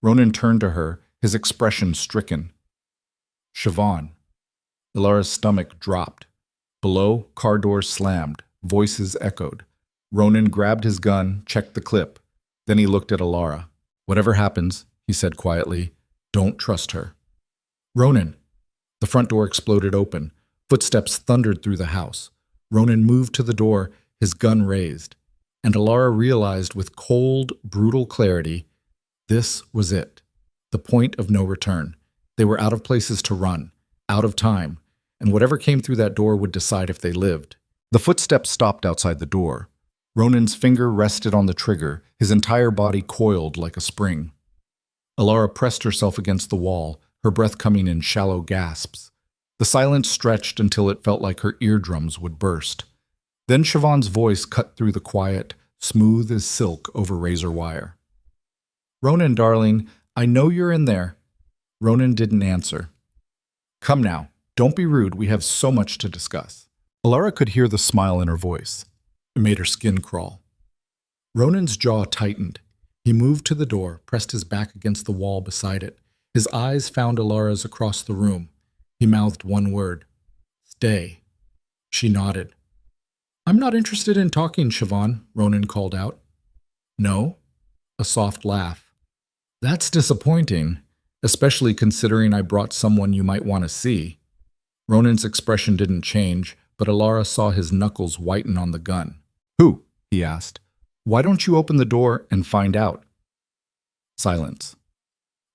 Ronan turned to her, his expression stricken. Siobhan. Ilara's stomach dropped. Below, car doors slammed. Voices echoed. Ronan grabbed his gun, checked the clip. Then he looked at Ilara. Whatever happens, he said quietly, don't trust her. Ronan. The front door exploded open. Footsteps thundered through the house. Ronan moved to the door, his gun raised. And Ilara realized with cold, brutal clarity, this was it. The point of no return. They were out of places to run, out of time, and whatever came through that door would decide if they lived. The footsteps stopped outside the door. Ronan's finger rested on the trigger, his entire body coiled like a spring. Ilara pressed herself against the wall, her breath coming in shallow gasps. The silence stretched until it felt like her eardrums would burst. Then Siobhan's voice cut through the quiet, smooth as silk over razor wire. Ronan, darling, I know you're in there. Ronan didn't answer. Come now, don't be rude, we have so much to discuss. Ilara could hear the smile in her voice. It made her skin crawl. Ronan's jaw tightened. He moved to the door, pressed his back against the wall beside it. His eyes found Ilara's across the room. He mouthed one word. Stay. She nodded. I'm not interested in talking, Siobhan, Ronan called out. No? A soft laugh. That's disappointing, especially considering I brought someone you might want to see. Ronan's expression didn't change, but Ilara saw his knuckles whiten on the gun. Who? He asked. Why don't you open the door and find out? Silence.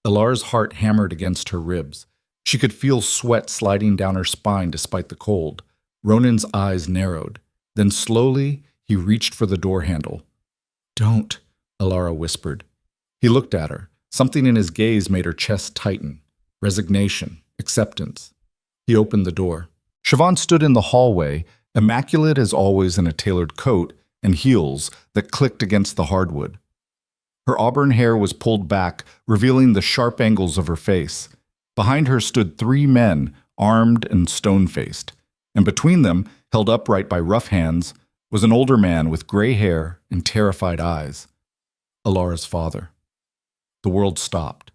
Ilara's heart hammered against her ribs. She could feel sweat sliding down her spine despite the cold. Ronan's eyes narrowed. Then slowly, he reached for the door handle. Don't, Ilara whispered. He looked at her. Something in his gaze made her chest tighten. Resignation, acceptance. He opened the door. Siobhan stood in the hallway, immaculate as always in a tailored coat and heels that clicked against the hardwood. Her auburn hair was pulled back, revealing the sharp angles of her face. Behind her stood 3 men, armed and stone-faced, and between them, held upright by rough hands, was an older man with gray hair and terrified eyes. Ilara's father. The world stopped.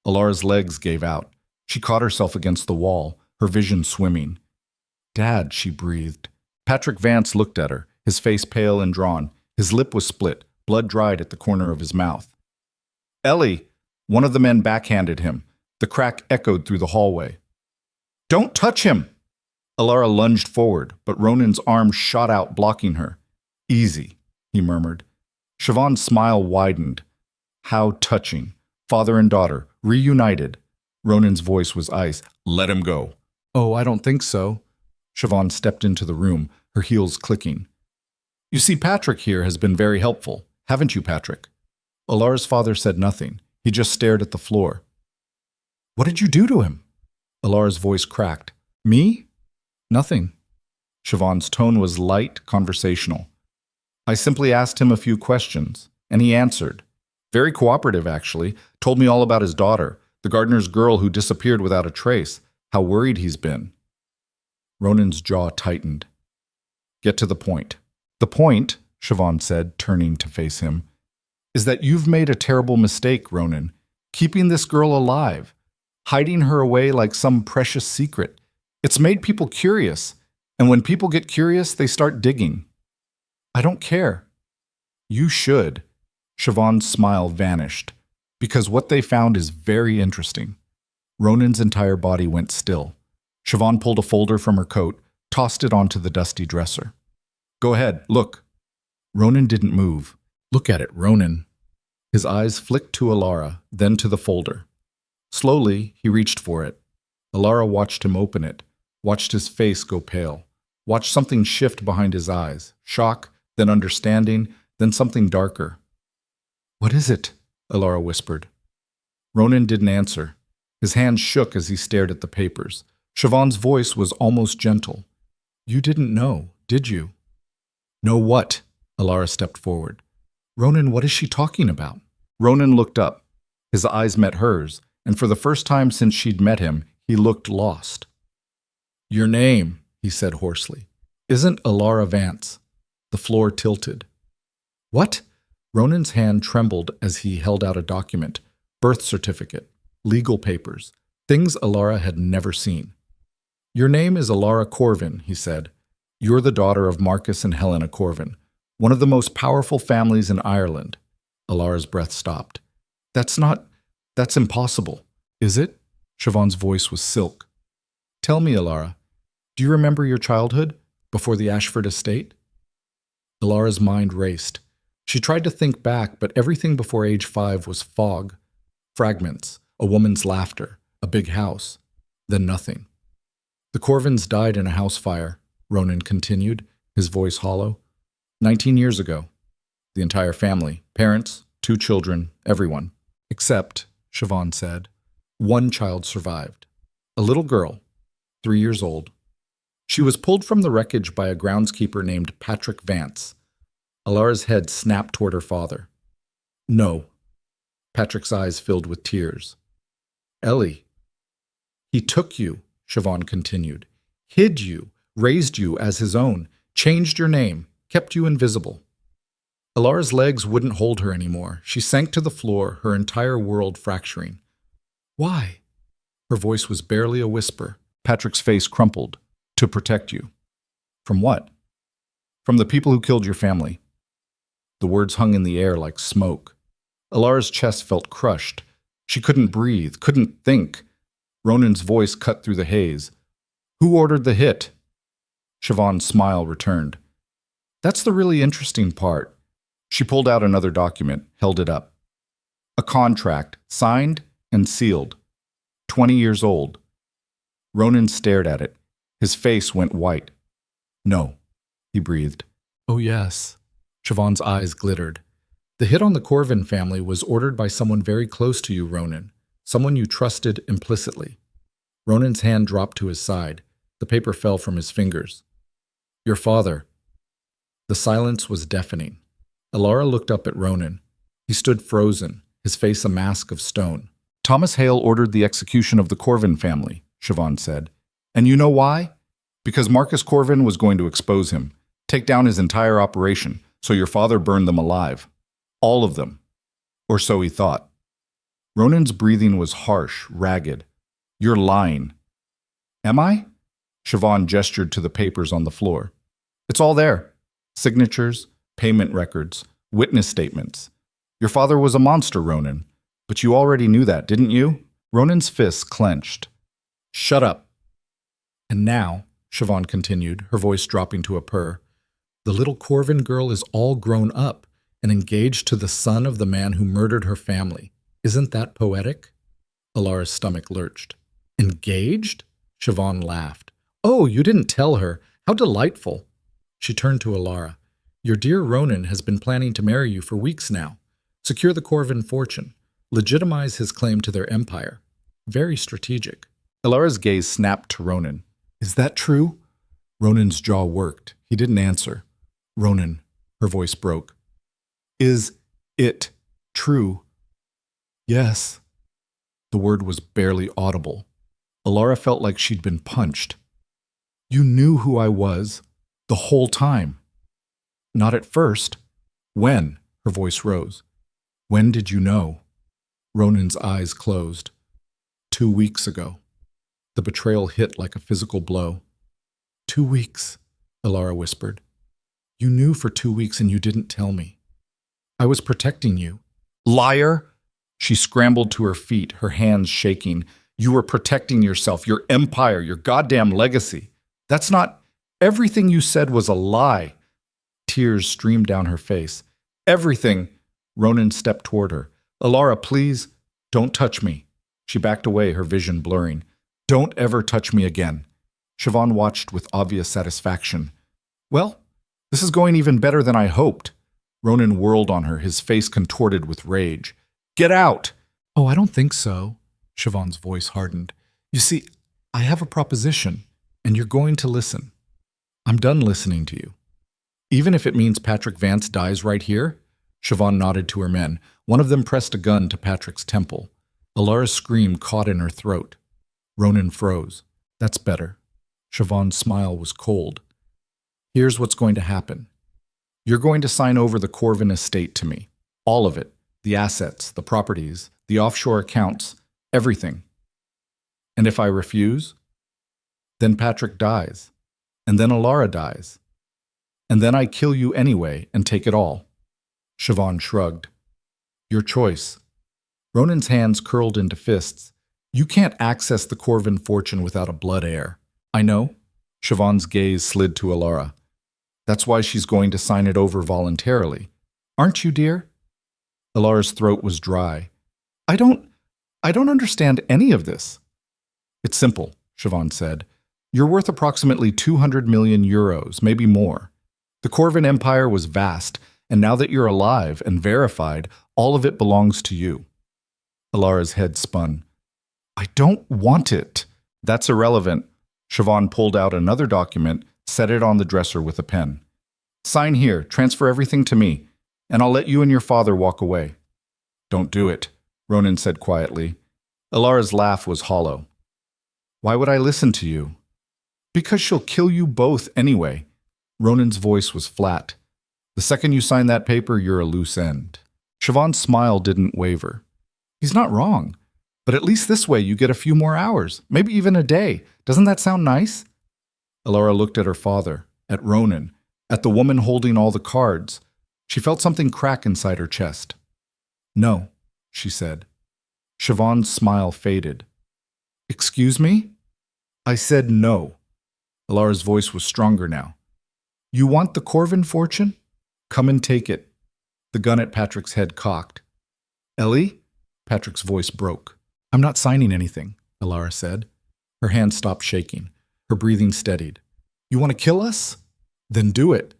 Ilara's legs gave out. She caught herself against the wall, her vision swimming. Dad, she breathed. Patrick Vance looked at her, his face pale and drawn. His lip was split, blood dried at the corner of his mouth. Ellie! One of the men backhanded him. The crack echoed through the hallway. Don't touch him! Ilara lunged forward, but Ronan's arm shot out, blocking her. Easy, he murmured. Siobhan's smile widened. How touching. Father and daughter, reunited. Ronan's voice was ice. Let him go. Oh, I don't think so. Siobhan stepped into the room, her heels clicking. You see, Patrick here has been very helpful, haven't you, Patrick? Ilara's father said nothing. He just stared at the floor. What did you do to him? Ilara's voice cracked. Me? Nothing. Siobhan's tone was light, conversational. I simply asked him a few questions, and he answered. Very cooperative, actually. Told me all about his daughter, the gardener's girl who disappeared without a trace, how worried he's been. Ronan's jaw tightened. Get to the point. The point, Siobhan said, turning to face him, is that you've made a terrible mistake, Ronan, keeping this girl alive, hiding her away like some precious secret. It's made people curious, and when people get curious, they start digging. I don't care. You should. Siobhan's smile vanished, because what they found is very interesting. Ronan's entire body went still. Siobhan pulled a folder from her coat, tossed it onto the dusty dresser. Go ahead, look. Ronan didn't move. Look at it, Ronan. His eyes flicked to Ilara, then to the folder. Slowly, he reached for it. Ilara watched him open it, watched his face go pale, watched something shift behind his eyes, shock, then understanding, then something darker. What is it? Ilara whispered. Ronan didn't answer. His hands shook as he stared at the papers. Siobhan's voice was almost gentle. You didn't know, did you? Know what? Alara stepped forward. Ronan, what is she talking about? Ronan looked up. His eyes met hers, and for the first time since she'd met him, he looked lost. Your name, he said hoarsely, isn't Alara Vance. The floor tilted. What? Ronan's hand trembled as he held out a document, birth certificate, legal papers, things Alara had never seen. Your name is Alara Corvin, he said. You're the daughter of Marcus and Helena Corvin, one of the most powerful families in Ireland. Alara's breath stopped. That's impossible. Is it? Siobhan's voice was silk. Tell me, Alara, do you remember your childhood before the Ashford estate? Alara's mind raced. She tried to think back, but everything before age 5 was fog. Fragments, a woman's laughter, a big house, then nothing. The Corvins died in a house fire, Ronan continued, his voice hollow. 19 years ago. The entire family, parents, 2 children, everyone. Except, Siobhan said, one child survived. A little girl, 3 years old. She was pulled from the wreckage by a groundskeeper named Patrick Vance. Alara's head snapped toward her father. No. Patrick's eyes filled with tears. Ellie. He took you, Siobhan continued, hid you, raised you as his own, changed your name, kept you invisible. Alara's legs wouldn't hold her anymore. She sank to the floor, her entire world fracturing. Why? Her voice was barely a whisper. Patrick's face crumpled. To protect you. From what? From the people who killed your family. The words hung in the air like smoke. Alara's chest felt crushed. She couldn't breathe, couldn't think. Ronan's voice cut through the haze. Who ordered the hit? Siobhan's smile returned. That's the really interesting part. She pulled out another document, held it up. A contract, signed and sealed. 20 years old. Ronan stared at it. His face went white. No, he breathed. Oh, yes. Siobhan's eyes glittered. The hit on the Corvin family was ordered by someone very close to you, Ronan. Someone you trusted implicitly. Ronan's hand dropped to his side. The paper fell from his fingers. Your father. The silence was deafening. Alara looked up at Ronan. He stood frozen, his face a mask of stone. Thomas Hale ordered the execution of the Corvin family, Siobhan said. And you know why? Because Marcus Corvin was going to expose him, take down his entire operation, so your father burned them alive. All of them. Or so he thought. Ronan's breathing was harsh, ragged. You're lying. Am I? Siobhan gestured to the papers on the floor. It's all there. Signatures, payment records, witness statements. Your father was a monster, Ronan. But you already knew that, didn't you? Ronan's fists clenched. Shut up. And now, Siobhan continued, her voice dropping to a purr, the little Corvin girl is all grown up and engaged to the son of the man who murdered her family. Isn't that poetic? Alara's stomach lurched. Engaged? Siobhan laughed. Oh, you didn't tell her. How delightful. She turned to Alara. Your dear Ronan has been planning to marry you for weeks now. Secure the Corvin fortune. Legitimize his claim to their empire. Very strategic. Alara's gaze snapped to Ronan. Is that true? Ronan's jaw worked. He didn't answer. Ronan, her voice broke. Is it true? Yes. The word was barely audible. Alara felt like she'd been punched. You knew who I was the whole time. Not at first. When? Her voice rose. When did you know? Ronan's eyes closed. 2 weeks ago. The betrayal hit like a physical blow. 2 weeks, Alara whispered. You knew for 2 weeks and you didn't tell me. I was protecting you. Liar! She scrambled to her feet, her hands shaking. You were protecting yourself, your empire, your goddamn legacy. That's not... Everything you said was a lie. Tears streamed down her face. Everything... Ronan stepped toward her. Alara, please, don't touch me. She backed away, her vision blurring. Don't ever touch me again. Siobhan watched with obvious satisfaction. Well, this is going even better than I hoped. Ronan whirled on her, his face contorted with rage. Get out! Oh, I don't think so. Siobhan's voice hardened. You see, I have a proposition, and you're going to listen. I'm done listening to you. Even if it means Patrick Vance dies right here? Siobhan nodded to her men. One of them pressed a gun to Patrick's temple. Alara's scream caught in her throat. Ronan froze. That's better. Siobhan's smile was cold. Here's what's going to happen. You're going to sign over the Corvin estate to me. All of it. The assets, the properties, the offshore accounts, everything. And if I refuse? Then Patrick dies. And then Alara dies. And then I kill you anyway and take it all. Siobhan shrugged. Your choice. Ronan's hands curled into fists. You can't access the Corvin fortune without a blood heir. I know. Siobhan's gaze slid to Alara. That's why she's going to sign it over voluntarily. Aren't you, dear? Alara's throat was dry. I don't understand any of this. It's simple, Siobhan said. You're worth approximately 200 million euros, maybe more. The Corvin Empire was vast, and now that you're alive and verified, all of it belongs to you. Alara's head spun. I don't want it. That's irrelevant. Siobhan pulled out another document, set it on the dresser with a pen. Sign here, transfer everything to me, and I'll let you and your father walk away. Don't do it, Ronan said quietly. Alara's laugh was hollow. Why would I listen to you? Because she'll kill you both anyway. Ronan's voice was flat. The second you sign that paper, you're a loose end. Siobhan's smile didn't waver. He's not wrong. But at least this way you get a few more hours, maybe even a day. Doesn't that sound nice? Alara looked at her father, at Ronan, at the woman holding all the cards. She felt something crack inside her chest. No, she said. Siobhan's smile faded. Excuse me? I said no. Alara's voice was stronger now. You want the Corvin fortune? Come and take it. The gun at Patrick's head cocked. Ellie? Patrick's voice broke. I'm not signing anything, Alara said. Her hand stopped shaking. Her breathing steadied. You want to kill us? Then do it.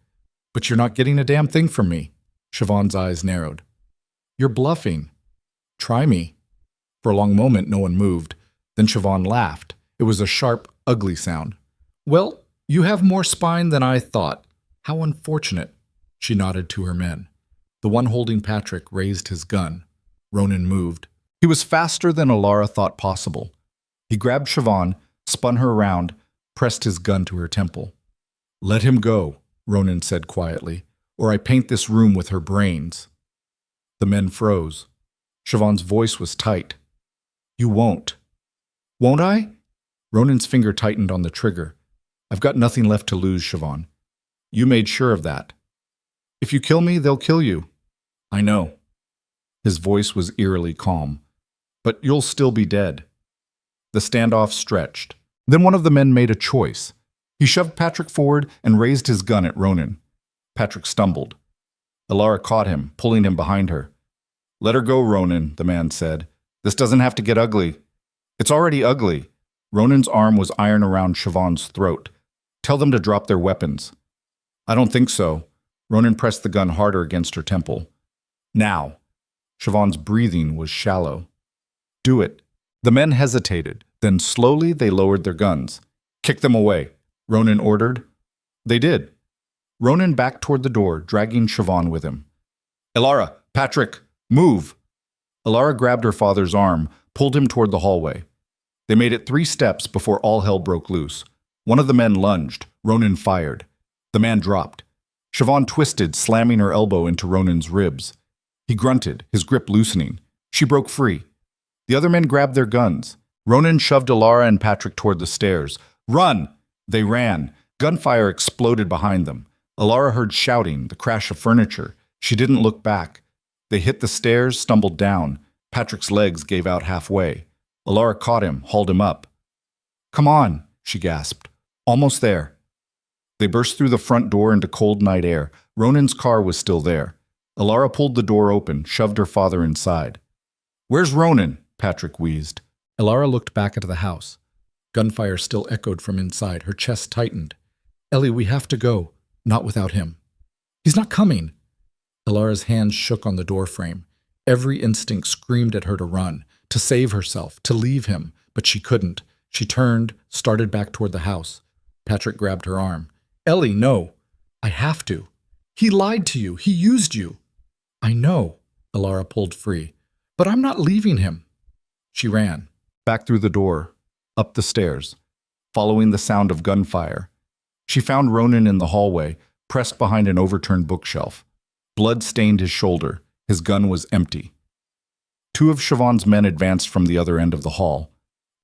But you're not getting a damn thing from me. Siobhan's eyes narrowed. You're bluffing. Try me. For a long moment, no one moved. Then Siobhan laughed. It was a sharp, ugly sound. Well, you have more spine than I thought. How unfortunate. She nodded to her men. The one holding Patrick raised his gun. Ronan moved. He was faster than Alara thought possible. He grabbed Siobhan, spun her around, pressed his gun to her temple. Let him go, Ronan said quietly, or I paint this room with her brains. The men froze. Siobhan's voice was tight. You won't. Won't I? Ronan's finger tightened on the trigger. I've got nothing left to lose, Siobhan. You made sure of that. If you kill me, they'll kill you. I know. His voice was eerily calm. But you'll still be dead. The standoff stretched. Then one of the men made a choice. He shoved Patrick forward and raised his gun at Ronan. Patrick stumbled. Alara caught him, pulling him behind her. Let her go, Ronan, the man said. This doesn't have to get ugly. It's already ugly. Ronan's arm was iron around Siobhan's throat. Tell them to drop their weapons. I don't think so. Ronan pressed the gun harder against her temple. Now. Siobhan's breathing was shallow. Do it. The men hesitated. Then slowly they lowered their guns. Kick them away, Ronan ordered. They did. Ronan backed toward the door, dragging Siobhan with him. Alara, Patrick, move! Alara grabbed her father's arm, pulled him toward the hallway. They made it 3 steps before all hell broke loose. One of the men lunged. Ronan fired. The man dropped. Siobhan twisted, slamming her elbow into Ronan's ribs. He grunted, his grip loosening. She broke free. The other men grabbed their guns. Ronan shoved Alara and Patrick toward the stairs. Run! They ran. Gunfire exploded behind them. Alara heard shouting, the crash of furniture. She didn't look back. They hit the stairs, stumbled down. Patrick's legs gave out halfway. Alara caught him, hauled him up. Come on, she gasped. Almost there. They burst through the front door into cold night air. Ronan's car was still there. Alara pulled the door open, shoved her father inside. Where's Ronan? Patrick wheezed. Alara looked back at the house. Gunfire still echoed from inside. Her chest tightened. Ellie, we have to go. Not without him. He's not coming. Alara's hands shook on the doorframe. Every instinct screamed at her to run. to save herself, to leave him, but she couldn't. She turned, started back toward the house. Patrick grabbed her arm. Ellie, no. I have to. He lied to you. He used you. I know, Alara pulled free. But I'm not leaving him. She ran, back through the door, up the stairs, following the sound of gunfire. She found Ronan in the hallway, pressed behind an overturned bookshelf. Blood stained his shoulder. His gun was empty. Two of Siobhan's men advanced from the other end of the hall.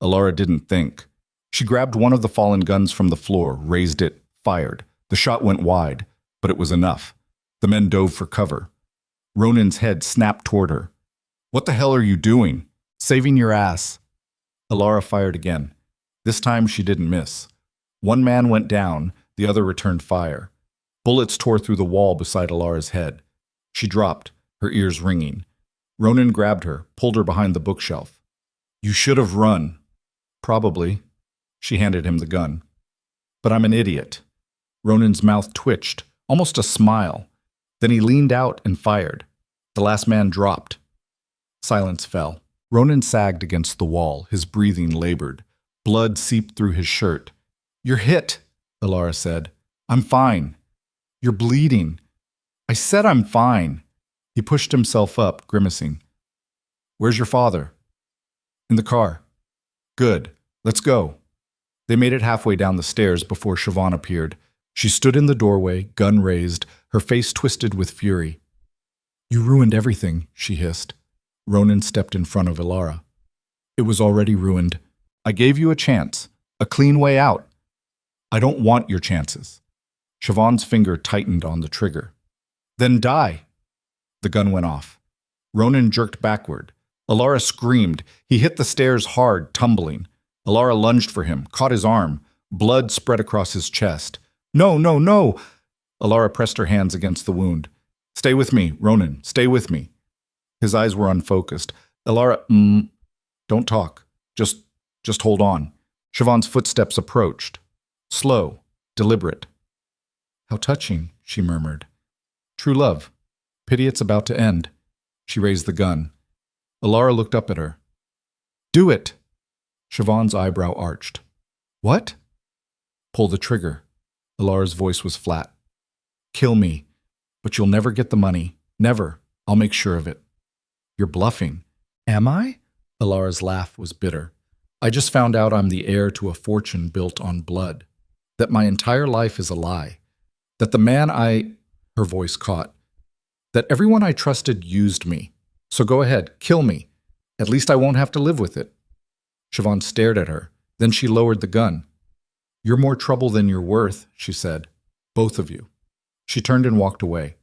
Alara didn't think. She grabbed one of the fallen guns from the floor, raised it, fired. The shot went wide, but it was enough. The men dove for cover. Ronan's head snapped toward her. What the hell are you doing? Saving your ass. Alara fired again. This time she didn't miss. One man went down, the other returned fire. Bullets tore through the wall beside Alara's head. She dropped, her ears ringing. Ronan grabbed her, pulled her behind the bookshelf. You should have run. Probably. She handed him the gun. But I'm an idiot. Ronan's mouth twitched, almost a smile. Then he leaned out and fired. The last man dropped. Silence fell. Ronan sagged against the wall, his breathing labored. Blood seeped through his shirt. You're hit, Alara said. I'm fine. You're bleeding. I said I'm fine. He pushed himself up, grimacing. Where's your father? In the car. Good. Let's go. They made it halfway down the stairs before Siobhan appeared. She stood in the doorway, gun raised, her face twisted with fury. You ruined everything, she hissed. Ronan stepped in front of Alara. It was already ruined. I gave you a chance, a clean way out. I don't want your chances. Siobhan's finger tightened on the trigger. Then die. The gun went off. Ronan jerked backward. Alara screamed. He hit the stairs hard, tumbling. Alara lunged for him, caught his arm. Blood spread across his chest. No, no, no! Alara pressed her hands against the wound. Stay with me, Ronan, stay with me. His eyes were unfocused. Alara, don't talk. Just hold on. Siobhan's footsteps approached. Slow, deliberate. How touching, she murmured. True love. Pity it's about to end. She raised the gun. Alara looked up at her. Do it! Siobhan's eyebrow arched. What? Pull the trigger. Alara's voice was flat. Kill me, but you'll never get the money. Never. I'll make sure of it. You're bluffing. Am I? Alara's laugh was bitter. I just found out I'm the heir to a fortune built on blood. That my entire life is a lie. That the man her voice caught. That everyone I trusted used me. So go ahead, kill me. At least I won't have to live with it. Siobhan stared at her. Then she lowered the gun. You're more trouble than you're worth, she said. Both of you. She turned and walked away.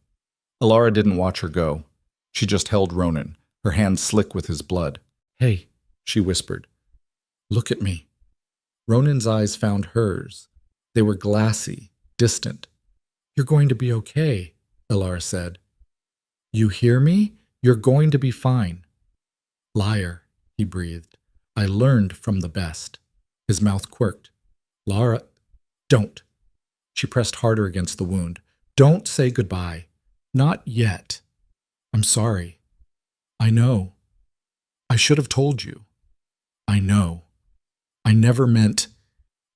Alara didn't watch her go. She just held Ronan, her hands slick with his blood. Hey, she whispered. Look at me. Ronan's eyes found hers. They were glassy, distant. You're going to be okay, Alara said. You hear me? You're going to be fine. Liar, he breathed. I learned from the best. His mouth quirked. Lara, don't. She pressed harder against the wound. Don't say goodbye. Not yet. I'm sorry. I know. I should have told you. I know. I never meant...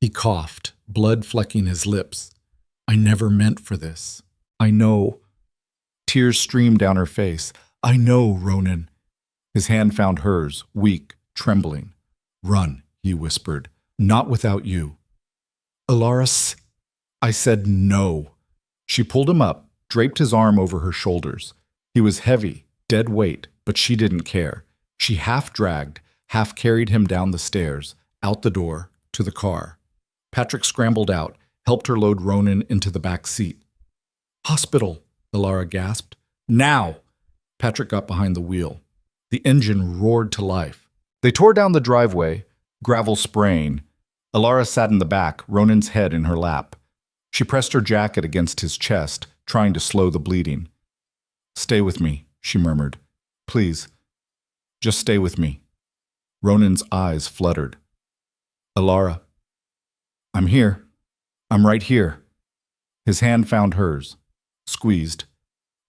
He coughed, blood flecking his lips. I never meant for this. I know. Tears streamed down her face. I know, Ronan. His hand found hers, weak, trembling. Run, he whispered. Not without you. Alaris, I said no. She pulled him up, draped his arm over her shoulders. He was heavy, dead weight, but she didn't care. She half dragged, half carried him down the stairs, out the door, to the car. Patrick scrambled out, helped her load Ronan into the back seat. Hospital, Alara gasped. Now! Patrick got behind the wheel. The engine roared to life. They tore down the driveway, gravel spraying. Alara sat in the back, Ronan's head in her lap. She pressed her jacket against his chest, trying to slow the bleeding. Stay with me, she murmured. Please, just stay with me. Ronan's eyes fluttered. Alara, I'm here. I'm right here. His hand found hers, squeezed,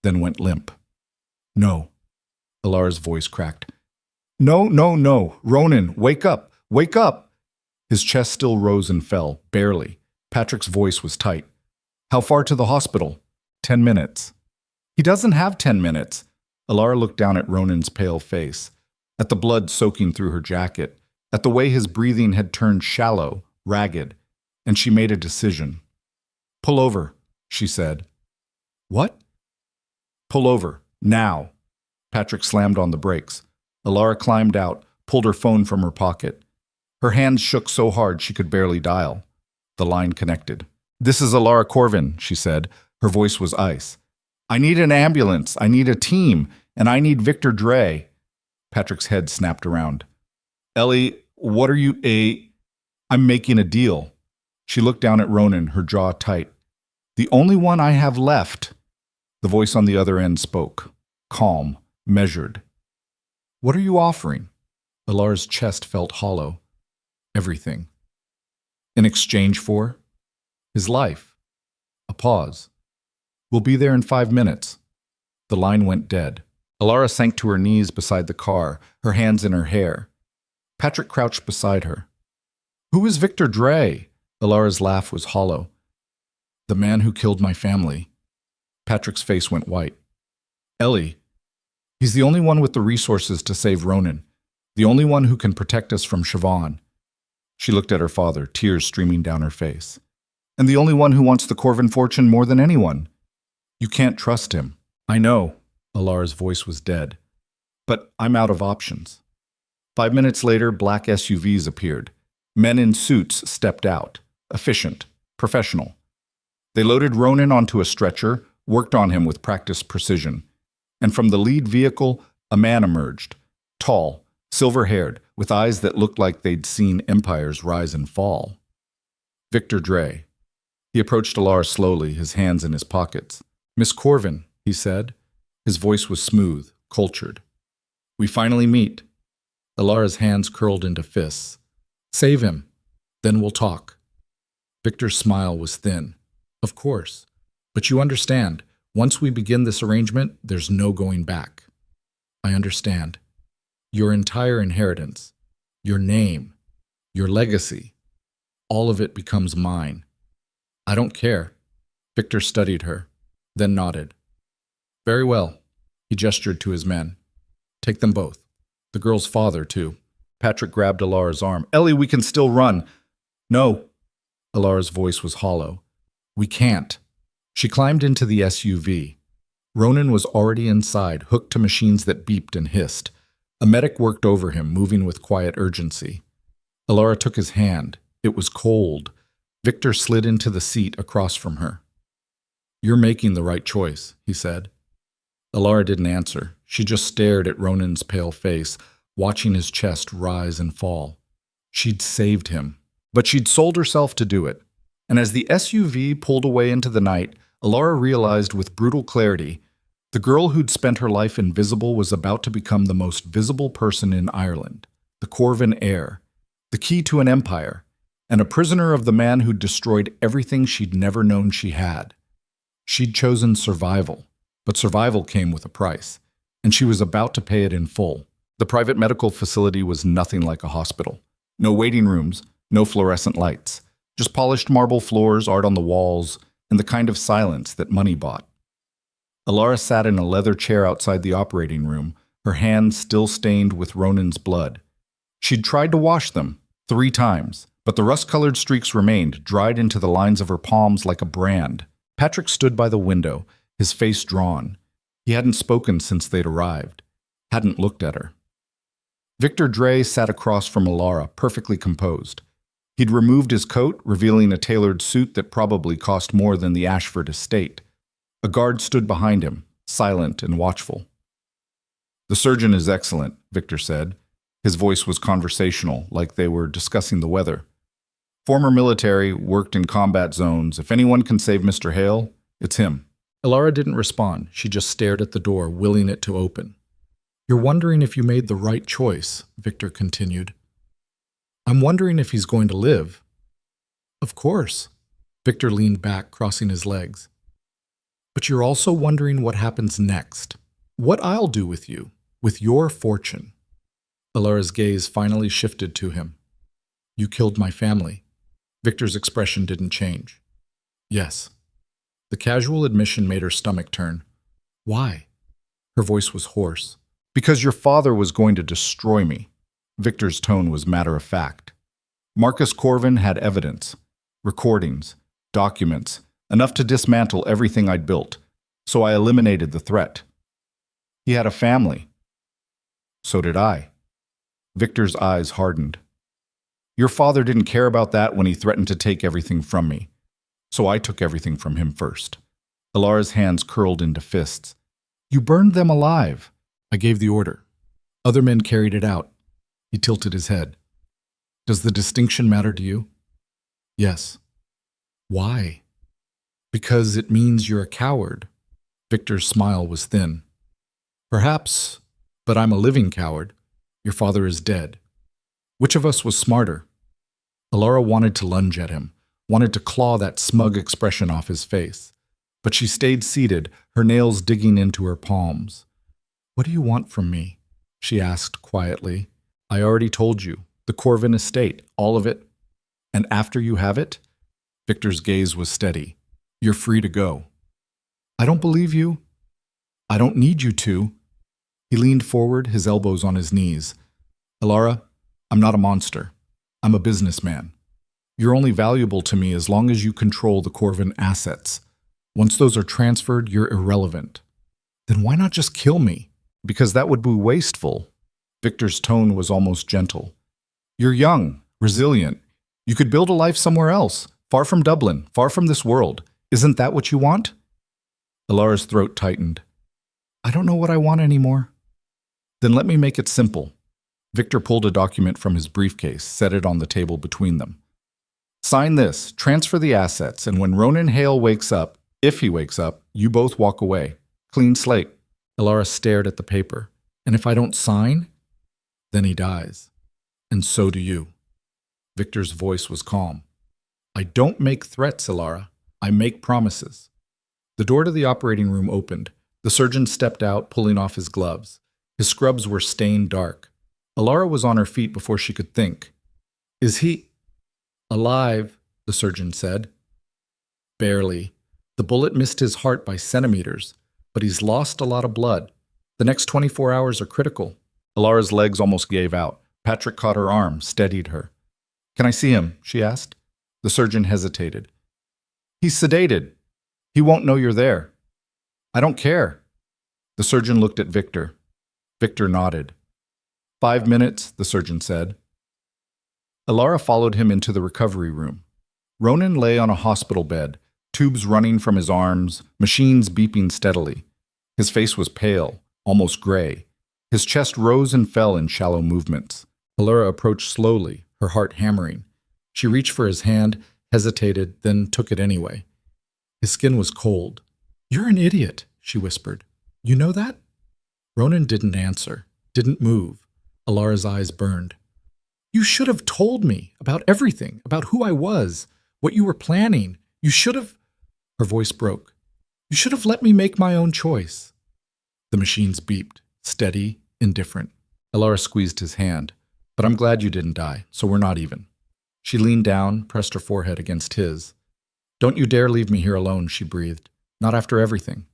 then went limp. No, Alara's voice cracked. No, no, no. Ronan, wake up. Wake up. His chest still rose and fell, barely. Patrick's voice was tight. How far to the hospital? 10 minutes. He doesn't have 10 minutes. Alara looked down at Ronan's pale face, at the blood soaking through her jacket, at the way his breathing had turned shallow, ragged, and she made a decision. Pull over, she said. What? Pull over, now. Patrick slammed on the brakes. Alara climbed out, pulled her phone from her pocket. Her hands shook so hard she could barely dial. The line connected. This is Alara Corvin, she said. Her voice was ice. I need an ambulance, I need a team, and I need Victor Dre. Patrick's head snapped around. Ellie, what are you I'm making a deal. She looked down at Ronan, her jaw tight. The only one I have left. The voice on the other end spoke. Calm, measured. What are you offering? Alara's chest felt hollow. Everything. In exchange for? His life. A pause. We'll be there in 5 minutes. The line went dead. Alara sank to her knees beside the car, her hands in her hair. Patrick crouched beside her. Who is Victor Dre? Alara's laugh was hollow. The man who killed my family. Patrick's face went white. Ellie. He's the only one with the resources to save Ronan. The only one who can protect us from Siobhan. She looked at her father, tears streaming down her face. And the only one who wants the Corvin fortune more than anyone. You can't trust him. I know. Alara's voice was dead. But I'm out of options. 5 minutes later, black SUVs appeared. Men in suits stepped out. Efficient. Professional. They loaded Ronan onto a stretcher, worked on him with practiced precision. And from the lead vehicle, a man emerged. Tall, silver-haired, with eyes that looked like they'd seen empires rise and fall. Victor Dre. He approached Alara slowly, his hands in his pockets. Miss Corvin, he said. His voice was smooth, cultured. We finally meet. Alara's hands curled into fists. Save him. Then we'll talk. Victor's smile was thin. Of course. But you understand, once we begin this arrangement, there's no going back. I understand. Your entire inheritance, your name, your legacy, all of it becomes mine. I don't care. Victor studied her, then nodded. Very well. He gestured to his men. Take them both. The girl's father, too. Patrick grabbed Alara's arm. Ellie, we can still run. No. Alara's voice was hollow. We can't. She climbed into the SUV. Ronan was already inside, hooked to machines that beeped and hissed. A medic worked over him, moving with quiet urgency. Alara took his hand. It was cold. Victor slid into the seat across from her. You're making the right choice, he said. Alara didn't answer. She just stared at Ronan's pale face, watching his chest rise and fall. She'd saved him, but she'd sold herself to do it. And as the SUV pulled away into the night, Alara realized with brutal clarity, the girl who'd spent her life invisible was about to become the most visible person in Ireland, the Corvin heir, the key to an empire, and a prisoner of the man who'd destroyed everything she'd never known she had. She'd chosen survival, but survival came with a price, and she was about to pay it in full. The private medical facility was nothing like a hospital. No waiting rooms, no fluorescent lights, just polished marble floors, art on the walls, and the kind of silence that money bought. Alara sat in a leather chair outside the operating room, her hands still stained with Ronan's blood. She'd tried to wash them 3 times, but the rust-colored streaks remained, dried into the lines of her palms like a brand. Patrick stood by the window, his face drawn. He hadn't spoken since they'd arrived, hadn't looked at her. Victor Dre sat across from Alara, perfectly composed. He'd removed his coat, revealing a tailored suit that probably cost more than the Ashford estate. A guard stood behind him, silent and watchful. The surgeon is excellent, Victor said. His voice was conversational, like they were discussing the weather. Former military, worked in combat zones. If anyone can save Mr. Hale, it's him. Alara didn't respond. She just stared at the door, willing it to open. You're wondering if you made the right choice, Victor continued. I'm wondering if he's going to live. Of course. Victor leaned back, crossing his legs. But you're also wondering what happens next. What I'll do with you, with your fortune. Alara's gaze finally shifted to him. You killed my family. Victor's expression didn't change. Yes. The casual admission made her stomach turn. Why? Her voice was hoarse. Because your father was going to destroy me. Victor's tone was matter-of-fact. Marcus Corvin had evidence, recordings, documents, enough to dismantle everything I'd built, so I eliminated the threat. He had a family. So did I. Victor's eyes hardened. Your father didn't care about that when he threatened to take everything from me, so I took everything from him first. Alara's hands curled into fists. You burned them alive. I gave the order. Other men carried it out. He tilted his head. Does the distinction matter to you? Yes. Why? Because it means you're a coward. Victor's smile was thin. Perhaps, but I'm a living coward. Your father is dead. Which of us was smarter? Alara wanted to lunge at him, wanted to claw that smug expression off his face. But she stayed seated, her nails digging into her palms. What do you want from me? She asked quietly. I already told you. The Corvin estate, all of it. And after you have it? Victor's gaze was steady. You're free to go. I don't believe you. I don't need you to. He leaned forward, his elbows on his knees. Alara, I'm not a monster. I'm a businessman. You're only valuable to me as long as you control the Corvin assets. Once those are transferred, you're irrelevant. Then why not just kill me? Because that would be wasteful. Victor's tone was almost gentle. You're young, resilient. You could build a life somewhere else, far from Dublin, far from this world. Isn't that what you want? Alara's throat tightened. I don't know what I want anymore. Then let me make it simple. Victor pulled a document from his briefcase, set it on the table between them. Sign this, transfer the assets, and when Ronan Hale wakes up, if he wakes up, you both walk away. Clean slate. Alara stared at the paper. And if I don't sign? Then he dies. And so do you. Victor's voice was calm. I don't make threats, Alara. I make promises. The door to the operating room opened. The surgeon stepped out, pulling off his gloves. His scrubs were stained dark. Alara was on her feet before she could think. Is he alive? The surgeon said. Barely. The bullet missed his heart by centimeters, but he's lost a lot of blood. The next 24 hours are critical. Alara's legs almost gave out. Patrick caught her arm, steadied her. Can I see him? She asked. The surgeon hesitated. He's sedated. He won't know you're there. I don't care. The surgeon looked at Victor. Victor nodded. 5 minutes, the surgeon said. Alara followed him into the recovery room. Ronan lay on a hospital bed, tubes running from his arms, machines beeping steadily. His face was pale, almost gray. His chest rose and fell in shallow movements. Alara approached slowly, her heart hammering. She reached for his hand, hesitated, then took it anyway. His skin was cold. You're an idiot, she whispered. You know that? Ronan didn't answer, didn't move. Alara's eyes burned. You should have told me about everything, about who I was, what you were planning. You should have... Her voice broke. You should have let me make my own choice. The machines beeped, steady, indifferent. Alara squeezed his hand. But I'm glad you didn't die, so we're not even. She leaned down, pressed her forehead against his. Don't you dare leave me here alone, she breathed. Not after everything.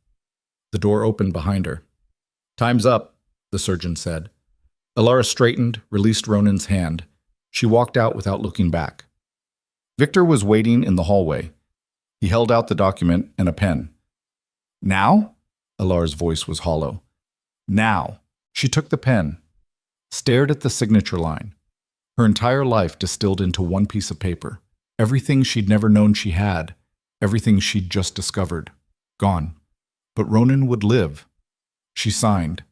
The door opened behind her. Time's up, the surgeon said. Alara straightened, released Ronan's hand. She walked out without looking back. Victor was waiting in the hallway. He held out the document and a pen. Now? Alara's voice was hollow. Now. She took the pen, stared at the signature line. Her entire life distilled into one piece of paper. Everything she'd never known she had. Everything she'd just discovered. Gone. But Ronan would live. She signed.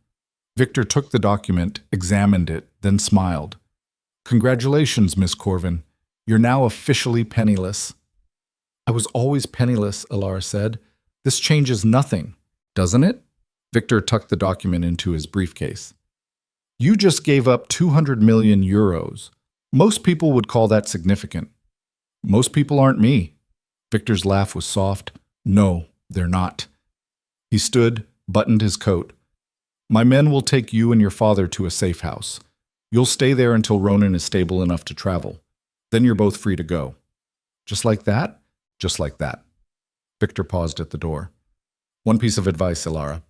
Victor took the document, examined it, then smiled. Congratulations, Miss Corvin. You're now officially penniless. I was always penniless, Alara said. This changes nothing, doesn't it? Victor tucked the document into his briefcase. You just gave up 200 million euros. Most people would call that significant. Most people aren't me. Victor's laugh was soft. No, they're not. He stood, buttoned his coat. My men will take you and your father to a safe house. You'll stay there until Ronan is stable enough to travel. Then you're both free to go. Just like that? Just like that. Victor paused at the door. One piece of advice, Ilara.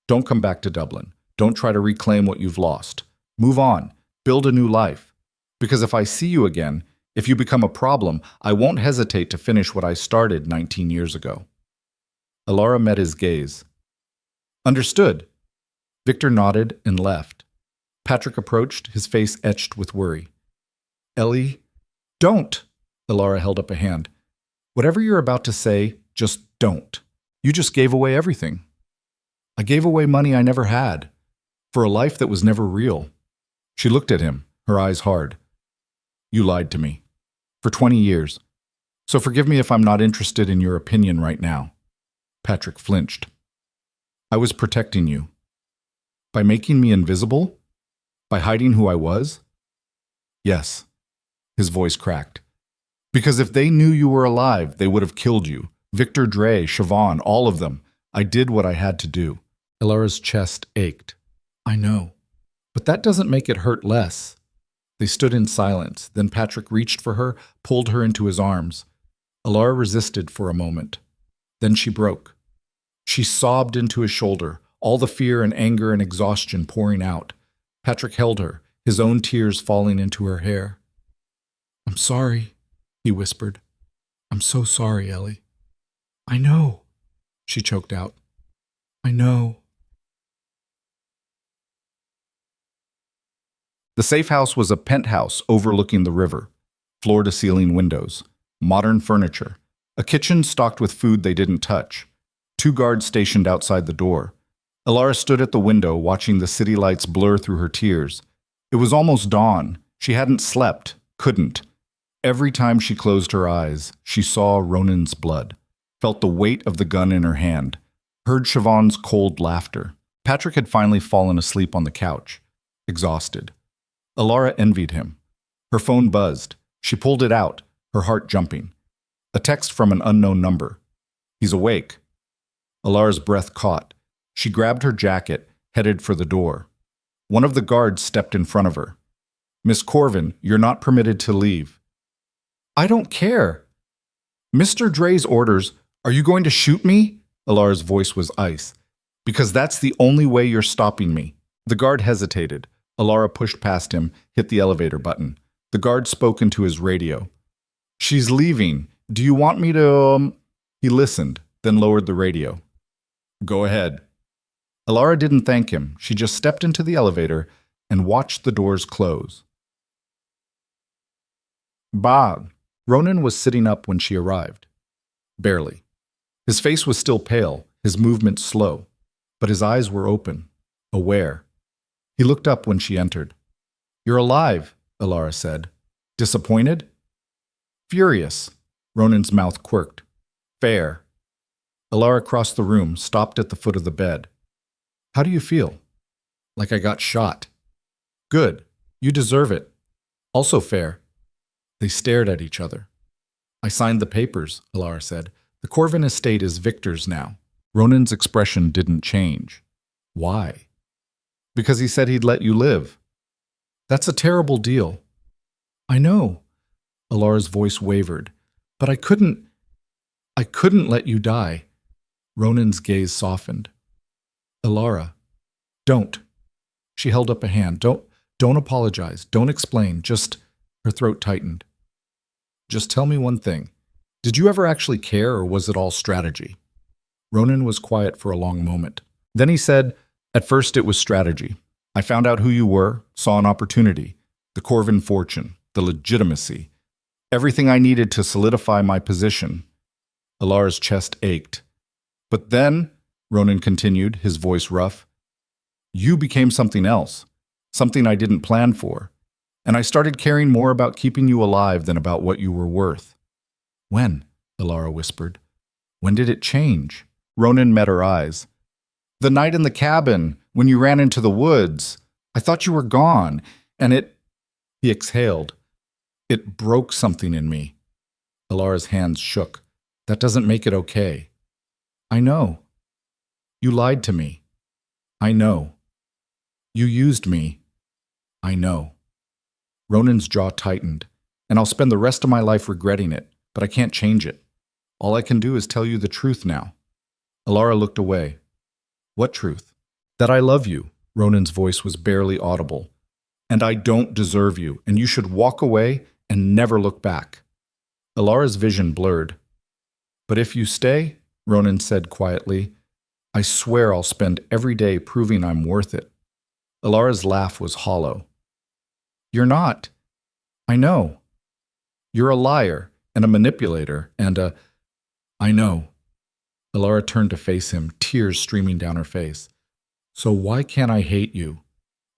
Don't come back to Dublin. Don't try to reclaim what you've lost. Move on. Build a new life. Because if I see you again, if you become a problem, I won't hesitate to finish what I started 19 years ago. Ilara met his gaze. Understood. Victor nodded and left. Patrick approached, his face etched with worry. Ellie, don't! Ilara held up a hand. Whatever you're about to say, just don't. You just gave away everything. I gave away money I never had, for a life that was never real. She looked at him, her eyes hard. You lied to me. For 20 years. So forgive me if I'm not interested in your opinion right now. Patrick flinched. I was protecting you. By making me invisible? By hiding who I was? Yes. His voice cracked. Because if they knew you were alive, they would have killed you. Victor Dre, Siobhan, all of them. I did what I had to do. Ilara's chest ached. I know. But that doesn't make it hurt less. They stood in silence. Then Patrick reached for her, pulled her into his arms. Ilara resisted for a moment. Then she broke. She sobbed into his shoulder, all the fear and anger and exhaustion pouring out. Patrick held her, his own tears falling into her hair. I'm sorry, he whispered. I'm so sorry, Ellie. I know, she choked out. I know. The safe house was a penthouse overlooking the river, floor-to-ceiling windows, modern furniture, a kitchen stocked with food they didn't touch, 2 guards stationed outside the door. Ilara stood at the window watching the city lights blur through her tears. It was almost dawn. She hadn't slept, couldn't. Every time she closed her eyes, she saw Ronan's blood, felt the weight of the gun in her hand, heard Siobhan's cold laughter. Patrick had finally fallen asleep on the couch, exhausted. Ilara envied him. Her phone buzzed. She pulled it out, her heart jumping. A text from an unknown number. He's awake. Ilara's breath caught. She grabbed her jacket, headed for the door. One of the guards stepped in front of her. Miss Corvin, you're not permitted to leave. I don't care. Mr. Dre's orders. Are you going to shoot me? Ilara's voice was ice. Because that's the only way you're stopping me. The guard hesitated. Ilara pushed past him, hit the elevator button. The guard spoke into his radio. She's leaving. Do you want me to, He listened, then lowered the radio. Go ahead. Ilara didn't thank him. She just stepped into the elevator and watched the doors close. Bob. Ronan was sitting up when she arrived. Barely. His face was still pale, his movements slow, but his eyes were open, aware. He looked up when she entered. You're alive, Ilara said. Disappointed? Furious. Ronan's mouth quirked. Fair. Ilara crossed the room, stopped at the foot of the bed. How do you feel? Like I got shot. Good. You deserve it. Also fair. They stared at each other. I signed the papers, Ilara said. The Corvin estate is Victor's now. Ronan's expression didn't change. Why? Because he said he'd let you live. That's a terrible deal. I know. Ilara's voice wavered. But I couldn't let you die. Ronan's gaze softened. Ilara, don't. She held up a hand. Don't apologize. Don't explain. Just, her throat tightened. Just tell me one thing. Did you ever actually care, or was it all strategy? Ronan was quiet for a long moment. Then he said, at first it was strategy. I found out who you were, saw an opportunity, the Corvin fortune, the legitimacy, everything I needed to solidify my position. Ilara's chest ached. But then, Ronan continued, his voice rough, you became something else, something I didn't plan for, and I started caring more about keeping you alive than about what you were worth. When? Ilara whispered. When did it change? Ronan met her eyes. The night in the cabin, when you ran into the woods. I thought you were gone, and He exhaled. It broke something in me. Ilara's hands shook. That doesn't make it okay. I know. You lied to me. I know. You used me. I know. Ronan's jaw tightened. And I'll spend the rest of my life regretting it, but I can't change it. All I can do is tell you the truth now. Alara looked away. What truth? That I love you. Ronan's voice was barely audible. And I don't deserve you, and you should walk away and never look back. Alara's vision blurred. But if you stay, Ronan said quietly, I swear I'll spend every day proving I'm worth it. Alara's laugh was hollow. You're not. I know. You're a liar and a manipulator and a... I know. Alara turned to face him, tears streaming down her face. So why can't I hate you?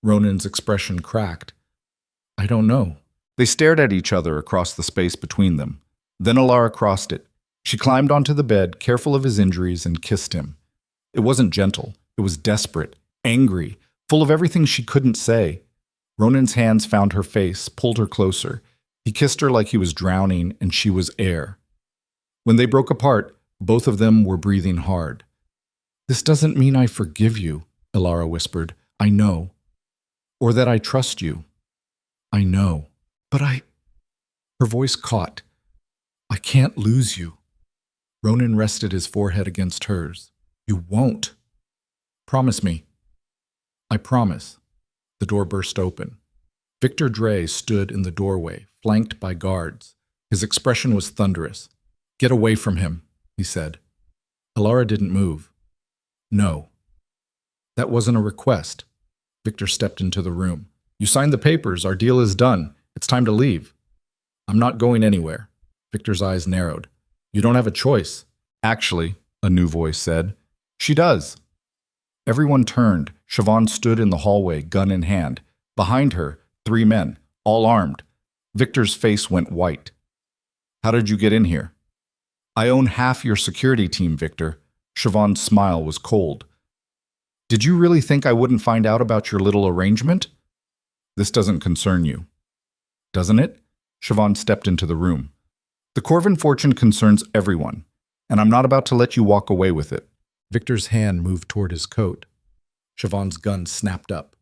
Ronan's expression cracked. I don't know. They stared at each other across the space between them. Then Alara crossed it. She climbed onto the bed, careful of his injuries, and kissed him. It wasn't gentle. It was desperate, angry, full of everything she couldn't say. Ronan's hands found her face, pulled her closer. He kissed her like he was drowning, and she was air. When they broke apart, both of them were breathing hard. This doesn't mean I forgive you, Alara whispered. I know. Or that I trust you. I know. But Her voice caught. I can't lose you. Ronan rested his forehead against hers. You won't. Promise me. I promise. The door burst open. Victor Dre stood in the doorway, flanked by guards. His expression was thunderous. Get away from him, he said. Alara didn't move. No. That wasn't a request. Victor stepped into the room. You signed the papers. Our deal is done. It's time to leave. I'm not going anywhere. Victor's eyes narrowed. You don't have a choice. Actually, a new voice said. She does. Everyone turned. Siobhan stood in the hallway, gun in hand. Behind her, 3 men, all armed. Victor's face went white. How did you get in here? I own half your security team, Victor. Siobhan's smile was cold. Did you really think I wouldn't find out about your little arrangement? This doesn't concern you. Doesn't it? Siobhan stepped into the room. The Corvin fortune concerns everyone, and I'm not about to let you walk away with it. Victor's hand moved toward his coat. Siobhan's gun snapped up.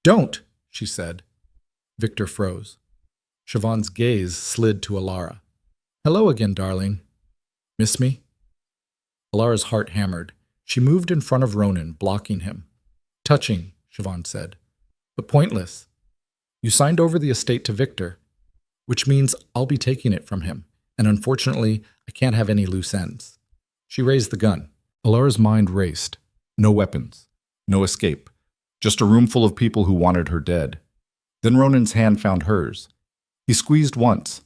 Don't, she said. Victor froze. Siobhan's gaze slid to Alara. Hello again, darling. Miss me? Alara's heart hammered. She moved in front of Ronan, blocking him. Touching, Siobhan said, but pointless. You signed over the estate to Victor, which means I'll be taking it from him, and unfortunately, I can't have any loose ends. She raised the gun. Alara's mind raced. No weapons. No escape. Just a room full of people who wanted her dead. Then Ronan's hand found hers. He squeezed once,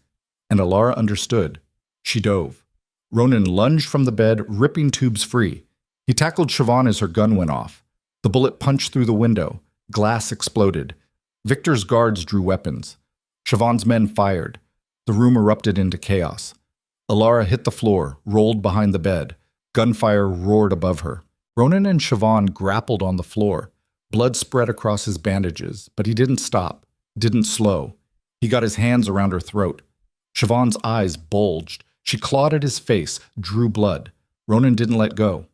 and Alara understood. She dove. Ronan lunged from the bed, ripping tubes free. He tackled Siobhan as her gun went off. The bullet punched through the window. Glass exploded. Victor's guards drew weapons. Siobhan's men fired. The room erupted into chaos. Alara hit the floor, rolled behind the bed. Gunfire roared above her. Ronan and Siobhan grappled on the floor. Blood spread across his bandages, but he didn't stop, didn't slow. He got his hands around her throat. Siobhan's eyes bulged. She clawed at his face, drew blood. Ronan didn't let go.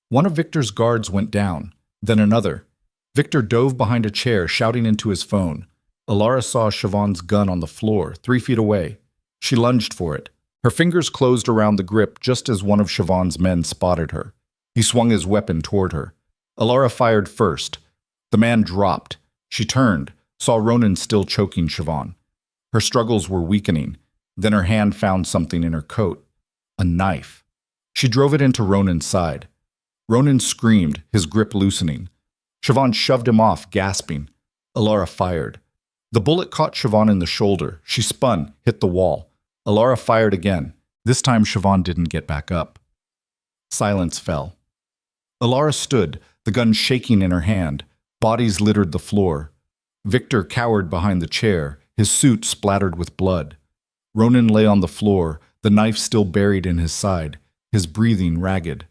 One of Victor's guards went down, then another. Victor dove behind a chair, shouting into his phone. Alara saw Siobhan's gun on the floor, 3 feet away. She lunged for it. Her fingers closed around the grip just as one of Siobhan's men spotted her. He swung his weapon toward her. Alara fired first. The man dropped. She turned, saw Ronan still choking Siobhan. Her struggles were weakening. Then her hand found something in her coat. A knife. She drove it into Ronan's side. Ronan screamed, his grip loosening. Siobhan shoved him off, gasping. Alara fired. The bullet caught Siobhan in the shoulder. She spun, hit the wall. Alara fired again. This time Siobhan didn't get back up. Silence fell. Alara stood, the gun shaking in her hand. Bodies littered the floor. Victor cowered behind the chair, his suit splattered with blood. Ronan lay on the floor, the knife still buried in his side, his breathing ragged.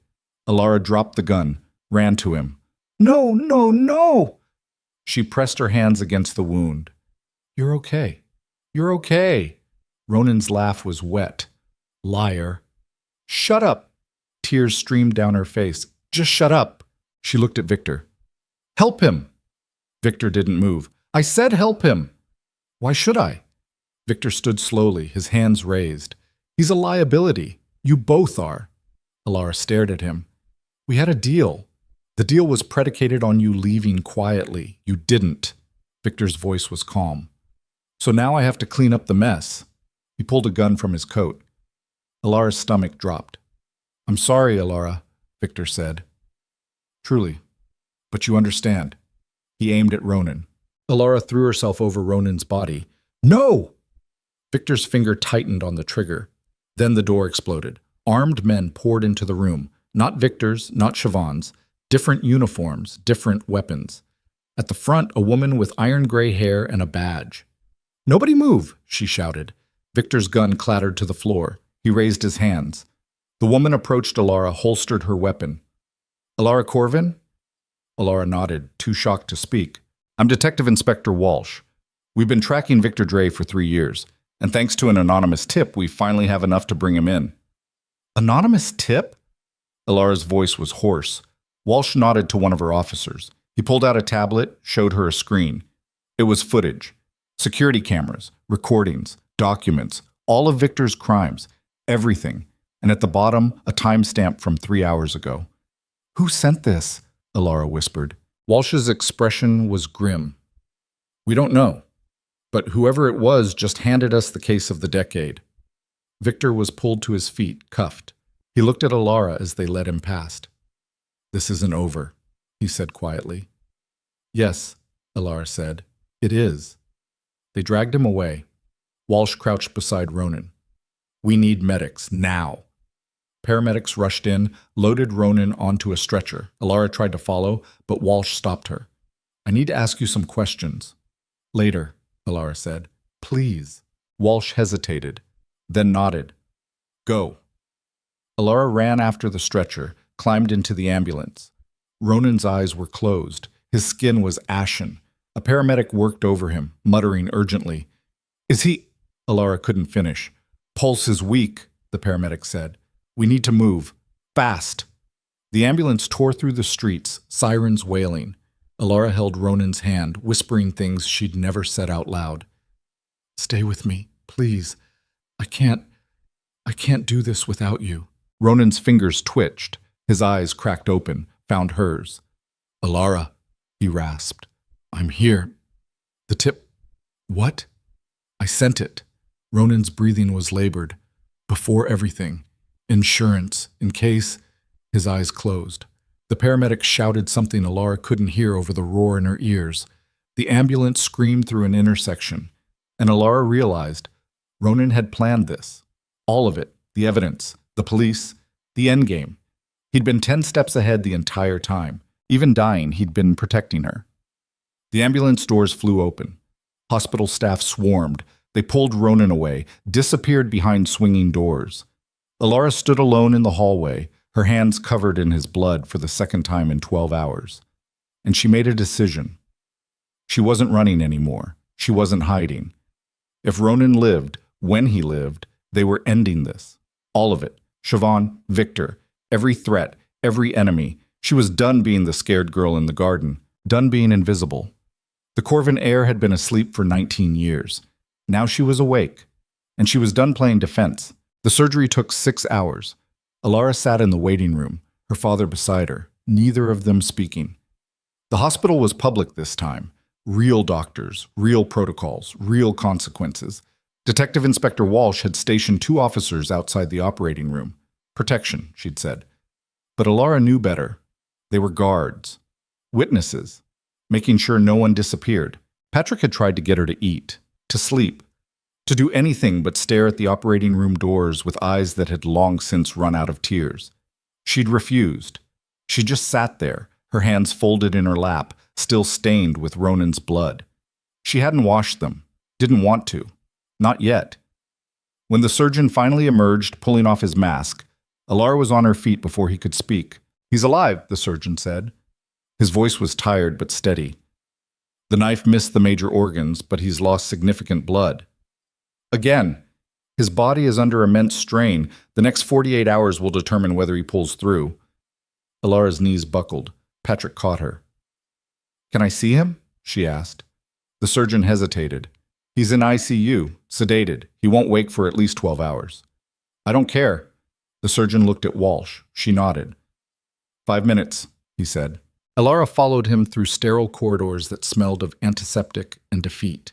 Alara dropped the gun, ran to him. No, no, no! She pressed her hands against the wound. You're okay. You're okay. Ronan's laugh was wet. Liar. Shut up. Tears streamed down her face. Just shut up. She looked at Victor. Help him. Victor didn't move. I said help him. Why should I? Victor stood slowly, his hands raised. He's a liability. You both are. Alara stared at him. We had a deal. The deal was predicated on you leaving quietly. You didn't. Victor's voice was calm. So now I have to clean up the mess. He pulled a gun from his coat. Alara's stomach dropped. I'm sorry, Alara, Victor said. Truly. But you understand. He aimed at Ronan. Alara threw herself over Ronan's body. No! Victor's finger tightened on the trigger. Then the door exploded. Armed men poured into the room. Not Victor's, not Siobhan's. Different uniforms, different weapons. At the front, a woman with iron-gray hair and a badge. Nobody move, she shouted. Victor's gun clattered to the floor. He raised his hands. The woman approached Alara, holstered her weapon. Alara Corvin? Alara nodded, too shocked to speak. I'm Detective Inspector Walsh. We've been tracking Victor Dre for 3 years, and thanks to an anonymous tip, we finally have enough to bring him in. Anonymous tip? Alara's voice was hoarse. Walsh nodded to one of her officers. He pulled out a tablet, showed her a screen. It was footage. Security cameras, recordings, documents, all of Victor's crimes, everything. And at the bottom, a timestamp from 3 hours ago. Who sent this? Alara whispered. Walsh's expression was grim. We don't know, but whoever it was just handed us the case of the decade. Victor was pulled to his feet, cuffed. He looked at Alara as they led him past. This isn't over, he said quietly. Yes, Alara said. It is. They dragged him away. Walsh crouched beside Ronan. We need medics, now. Paramedics rushed in, loaded Ronan onto a stretcher. Alara tried to follow, but Walsh stopped her. I need to ask you some questions. Later, Alara said. Please. Walsh hesitated, then nodded. Go. Alara ran after the stretcher, climbed into the ambulance. Ronan's eyes were closed. His skin was ashen. A paramedic worked over him, muttering urgently. Is he? Alara couldn't finish. Pulse is weak, the paramedic said. We need to move. Fast. The ambulance tore through the streets, sirens wailing. Alara held Ronan's hand, whispering things she'd never said out loud. Stay with me, please. I can't do this without you. Ronan's fingers twitched. His eyes cracked open, found hers. Alara, he rasped. I'm here. The tip. What? I sent it. Ronan's breathing was labored. Before everything. Insurance, in case. His eyes closed. The paramedic shouted something Alara couldn't hear over the roar in her ears. The ambulance screamed through an intersection. And Alara realized Ronan had planned this. All of it. The evidence. The police. The endgame. He'd been 10 steps ahead the entire time. Even dying, he'd been protecting her. The ambulance doors flew open. Hospital staff swarmed. They pulled Ronan away, disappeared behind swinging doors. Alara stood alone in the hallway, her hands covered in his blood for the second time in 12 hours. And she made a decision. She wasn't running anymore. She wasn't hiding. If Ronan lived, when he lived, they were ending this. All of it. Siobhan, Victor, every threat, every enemy. She was done being the scared girl in the garden, done being invisible. The Corvin heir had been asleep for 19 years. Now she was awake, and she was done playing defense. The surgery took 6 hours. Alara sat in the waiting room, her father beside her, neither of them speaking. The hospital was public this time. Real doctors, real protocols, real consequences. Detective Inspector Walsh had stationed 2 officers outside the operating room. Protection, she'd said. But Alara knew better. They were guards. Witnesses. Making sure no one disappeared. Patrick had tried to get her to eat, to sleep, to do anything but stare at the operating room doors with eyes that had long since run out of tears. She'd refused. She just sat there, her hands folded in her lap, still stained with Ronan's blood. She hadn't washed them, didn't want to. Not yet. When the surgeon finally emerged, pulling off his mask, Alara was on her feet before he could speak. He's alive, the surgeon said. His voice was tired but steady. The knife missed the major organs, but he's lost significant blood. Again, his body is under immense strain. The next 48 hours will determine whether he pulls through. Alara's knees buckled. Patrick caught her. Can I see him? She asked. The surgeon hesitated. He's in ICU, sedated. He won't wake for at least 12 hours. I don't care. The surgeon looked at Walsh. She nodded. 5 minutes, he said. Elara followed him through sterile corridors that smelled of antiseptic and defeat.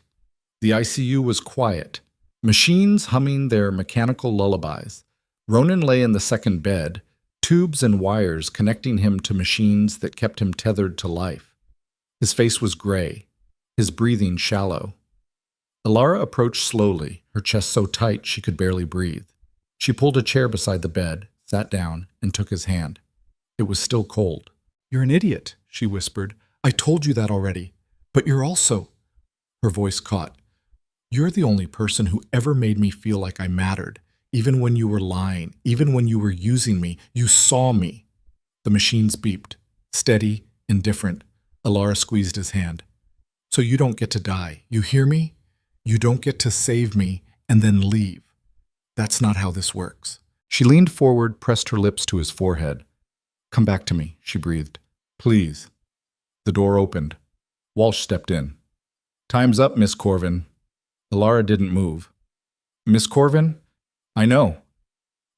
The ICU was quiet, machines humming their mechanical lullabies. Ronan lay in the second bed, tubes and wires connecting him to machines that kept him tethered to life. His face was gray, his breathing shallow. Elara approached slowly, her chest so tight she could barely breathe. She pulled a chair beside the bed, sat down, and took his hand. It was still cold. "You're an idiot," she whispered. "I told you that already. But you're also—" Her voice caught. "You're the only person who ever made me feel like I mattered. Even when you were lying, even when you were using me, you saw me." The machines beeped. Steady, indifferent. Elara squeezed his hand. "So you don't get to die. You hear me? You don't get to save me and then leave. That's not how this works." She leaned forward, pressed her lips to his forehead. "Come back to me," she breathed. "Please." The door opened. Walsh stepped in. "Time's up, Miss Corvin." Elara didn't move. "Miss Corvin? I know."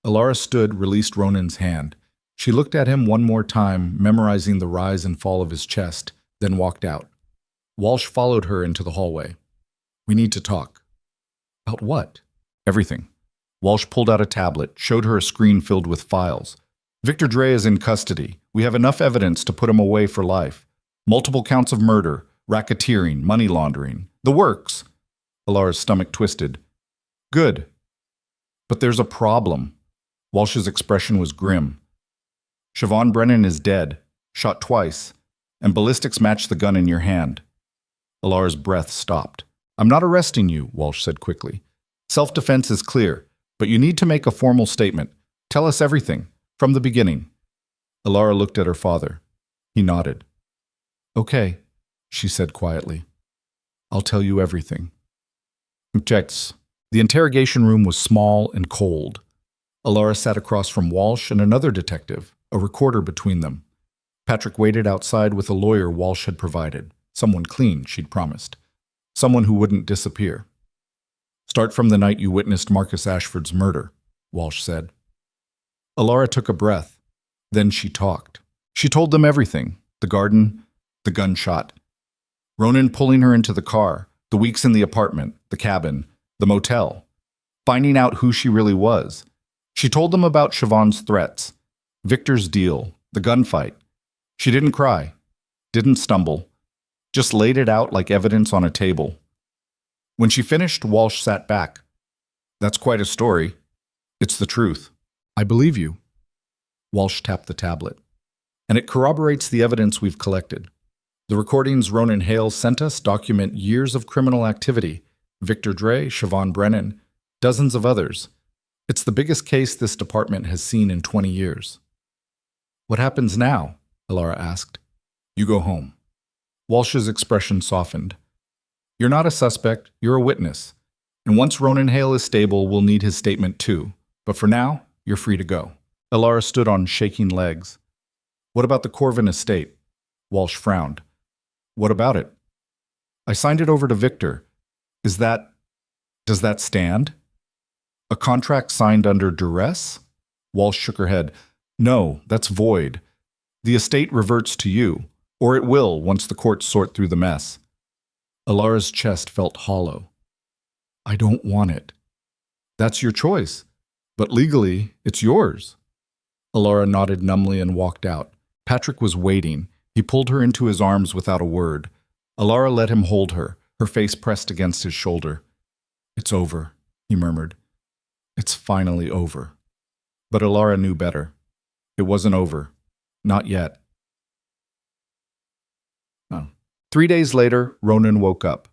Elara stood, released Ronan's hand. She looked at him one more time, memorizing the rise and fall of his chest, then walked out. Walsh followed her into the hallway. "We need to talk." "About what?" "Everything." Walsh pulled out a tablet, showed her a screen filled with files. "Victor Dre is in custody. We have enough evidence to put him away for life. Multiple counts of murder, racketeering, money laundering. The works." Elara's stomach twisted. "Good. But there's a problem." Walsh's expression was grim. "Siobhan Brennan is dead, shot twice, and ballistics match the gun in your hand." Elara's breath stopped. "I'm not arresting you," Walsh said quickly. "Self-defense is clear, but you need to make a formal statement. Tell us everything, from the beginning." Elara looked at her father. He nodded. "Okay," she said quietly. "I'll tell you everything." Objects. The interrogation room was small and cold. Elara sat across from Walsh and another detective, a recorder between them. Patrick waited outside with a lawyer Walsh had provided. Someone clean, she'd promised. Someone who wouldn't disappear. "Start from the night you witnessed Marcus Ashford's murder," Walsh said. Elara took a breath. Then she talked. She told them everything. The garden, the gunshot. Ronan pulling her into the car, the weeks in the apartment, the cabin, the motel. Finding out who she really was. She told them about Siobhan's threats, Victor's deal, the gunfight. She didn't cry, didn't stumble, just laid it out like evidence on a table. When she finished, Walsh sat back. "That's quite a story. It's the truth." "I believe you." Walsh tapped the tablet. "And it corroborates the evidence we've collected. The recordings Ronan Hale sent us document years of criminal activity. Victor Dre, Siobhan Brennan, dozens of others. It's the biggest case this department has seen in 20 years. "What happens now?" Elara asked. "You go home." Walsh's expression softened. "You're not a suspect, you're a witness. And once Ronan Hale is stable, we'll need his statement too. But for now, you're free to go." Elara stood on shaking legs. "What about the Corvin estate?" Walsh frowned. "What about it?" "I signed it over to Victor. Does that stand?" "A contract signed under duress?" Walsh shook her head. "No, that's void. The estate reverts to you, or it will once the courts sort through the mess." Elara's chest felt hollow. "I don't want it." "That's your choice, but legally, it's yours." Elara nodded numbly and walked out. Patrick was waiting. He pulled her into his arms without a word. Elara let him hold her, her face pressed against his shoulder. "It's over," he murmured. "It's finally over." But Elara knew better. It wasn't over. Not yet. 3 days later, Ronan woke up.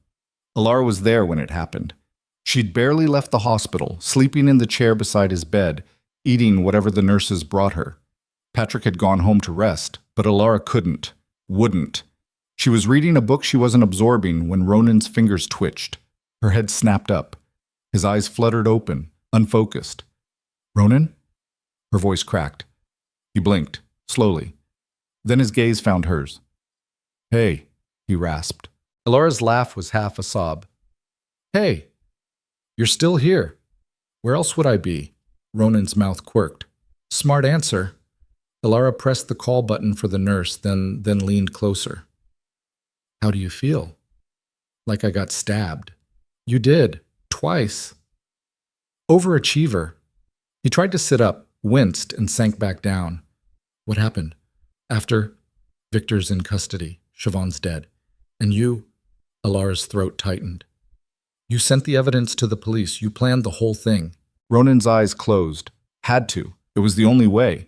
Elara was there when it happened. She'd barely left the hospital, sleeping in the chair beside his bed, eating whatever the nurses brought her. Patrick had gone home to rest, but Elara wouldn't. She was reading a book she wasn't absorbing when Ronan's fingers twitched. Her head snapped up. His eyes fluttered open, unfocused. "Ronan?" Her voice cracked. He blinked, slowly. Then his gaze found hers. "Hey," he rasped. Elara's laugh was half a sob. Hey, you're still here. Where else would I be? Ronan's mouth quirked. Smart answer. Alara pressed the call button for the nurse, then leaned closer. How do you feel? Like I got stabbed. You did. Twice. Overachiever. He tried to sit up, winced, and sank back down. What happened? After Victor's in custody. Siobhan's dead. And you? Alara's throat tightened. You sent the evidence to the police. You planned the whole thing. Ronan's eyes closed. Had to. It was the only way.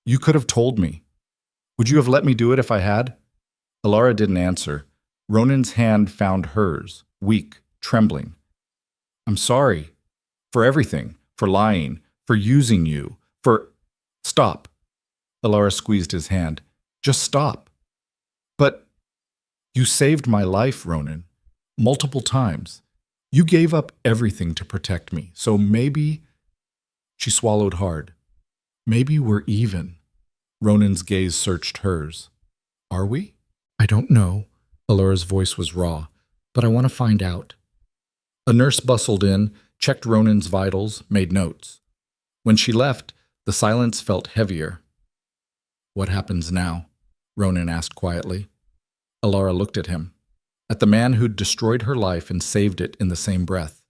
You could have told me. Would you have let me do it if I had? Alara didn't answer. Ronan's hand found hers, weak, trembling. I'm sorry. For everything. For lying. For using you. For... Stop. Alara squeezed his hand. Just stop. But... You saved my life, Ronan. Multiple times. You gave up everything to protect me, so maybe... She swallowed hard. Maybe we're even. Ronan's gaze searched hers. Are we? I don't know. Alara's voice was raw. But I want to find out. A nurse bustled in, checked Ronan's vitals, made notes. When she left, the silence felt heavier. What happens now? Ronan asked quietly. Alara looked at him. At the man who'd destroyed her life and saved it in the same breath.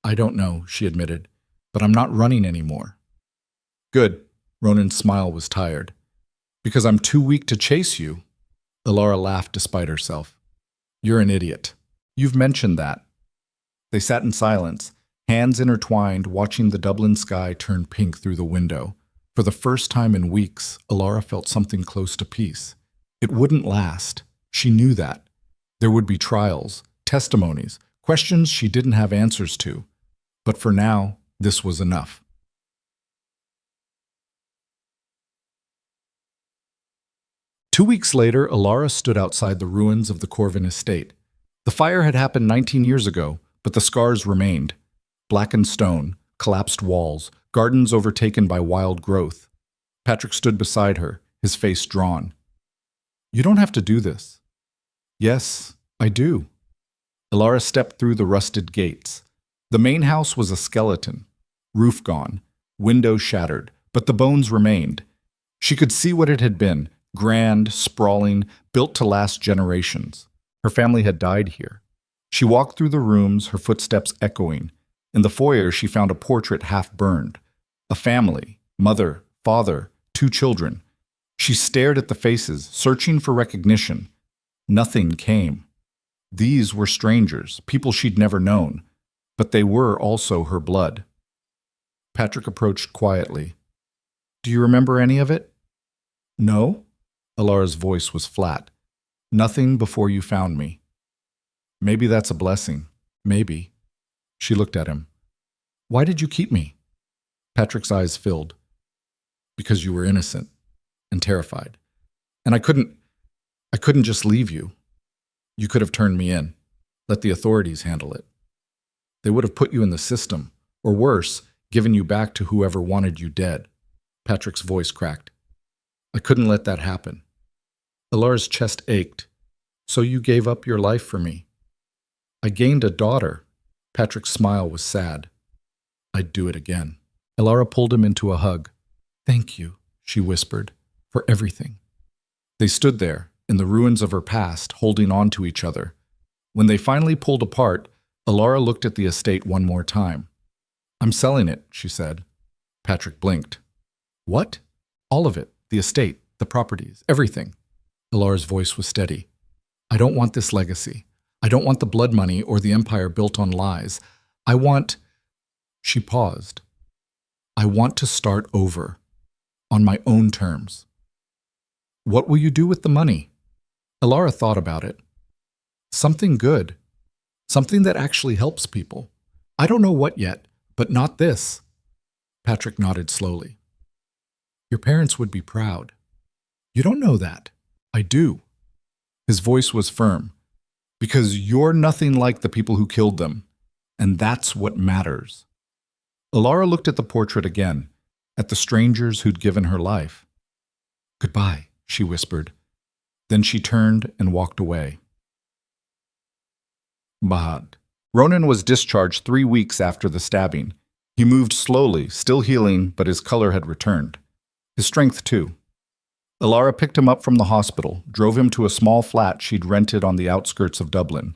I don't know, she admitted, but I'm not running anymore. Good. Ronan's smile was tired. Because I'm too weak to chase you. Alara laughed despite herself. You're an idiot. You've mentioned that. They sat in silence, hands intertwined, watching the Dublin sky turn pink through the window. For the first time in weeks, Alara felt something close to peace. It wouldn't last. She knew that. There would be trials, testimonies, questions she didn't have answers to. But for now, this was enough. Two weeks later, Alara stood outside the ruins of the Corvin estate. The fire had happened 19 years ago, but the scars remained. Blackened stone, collapsed walls, gardens overtaken by wild growth. Patrick stood beside her, his face drawn. You don't have to do this. Yes, I do. Alara stepped through the rusted gates. The main house was a skeleton, roof gone, windows shattered, but the bones remained. She could see what it had been, grand, sprawling, built to last generations. Her family had died here. She walked through the rooms, her footsteps echoing. In the foyer, she found a portrait half burned. A family, mother, father, 2 children. She stared at the faces, searching for recognition. Nothing came. These were strangers, people she'd never known, but they were also her blood. Patrick approached quietly. Do you remember any of it? No? Alara's voice was flat. Nothing before you found me. Maybe that's a blessing. Maybe. She looked at him. Why did you keep me? Patrick's eyes filled. Because you were innocent and terrified. And I couldn't just leave you. You could have turned me in. Let the authorities handle it. They would have put you in the system, or worse, given you back to whoever wanted you dead. Patrick's voice cracked. I couldn't let that happen. Alara's chest ached. So you gave up your life for me. I gained a daughter. Patrick's smile was sad. I'd do it again. Alara pulled him into a hug. Thank you, she whispered, for everything. They stood there, in the ruins of her past, holding on to each other. When they finally pulled apart, Alara looked at the estate one more time. I'm selling it, she said. Patrick blinked. What? All of it. The estate, the properties, everything. Alara's voice was steady. I don't want this legacy. I don't want the blood money or the empire built on lies. I want... She paused. I want to start over. On my own terms. What will you do with the money? Alara thought about it. Something good. Something that actually helps people. I don't know what yet, but not this. Patrick nodded slowly. Your parents would be proud. You don't know that. I do. His voice was firm. Because you're nothing like the people who killed them. And that's what matters. Alara looked at the portrait again, at the strangers who'd given her life. Goodbye, she whispered. Then she turned and walked away. Bahad. Ronan was discharged 3 weeks after the stabbing. He moved slowly, still healing, but his color had returned. His strength, too. Alara picked him up from the hospital, drove him to a small flat she'd rented on the outskirts of Dublin.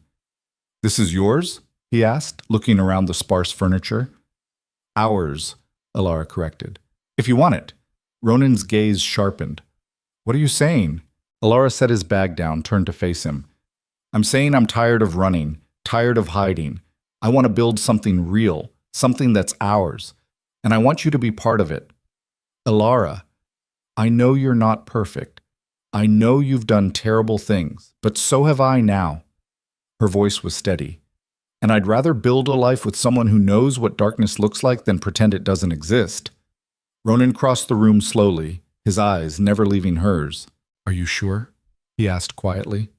"This is yours?" he asked, looking around the sparse furniture. "Ours," Alara corrected. "If you want it." Ronan's gaze sharpened. "What are you saying?" Alara set his bag down, turned to face him. "I'm saying I'm tired of running, tired of hiding. I want to build something real, something that's ours, and I want you to be part of it. Alara, I know you're not perfect. I know you've done terrible things, but so have I now." Her voice was steady. "And I'd rather build a life with someone who knows what darkness looks like than pretend it doesn't exist." Ronan crossed the room slowly, his eyes never leaving hers. "Are you sure?" he asked quietly.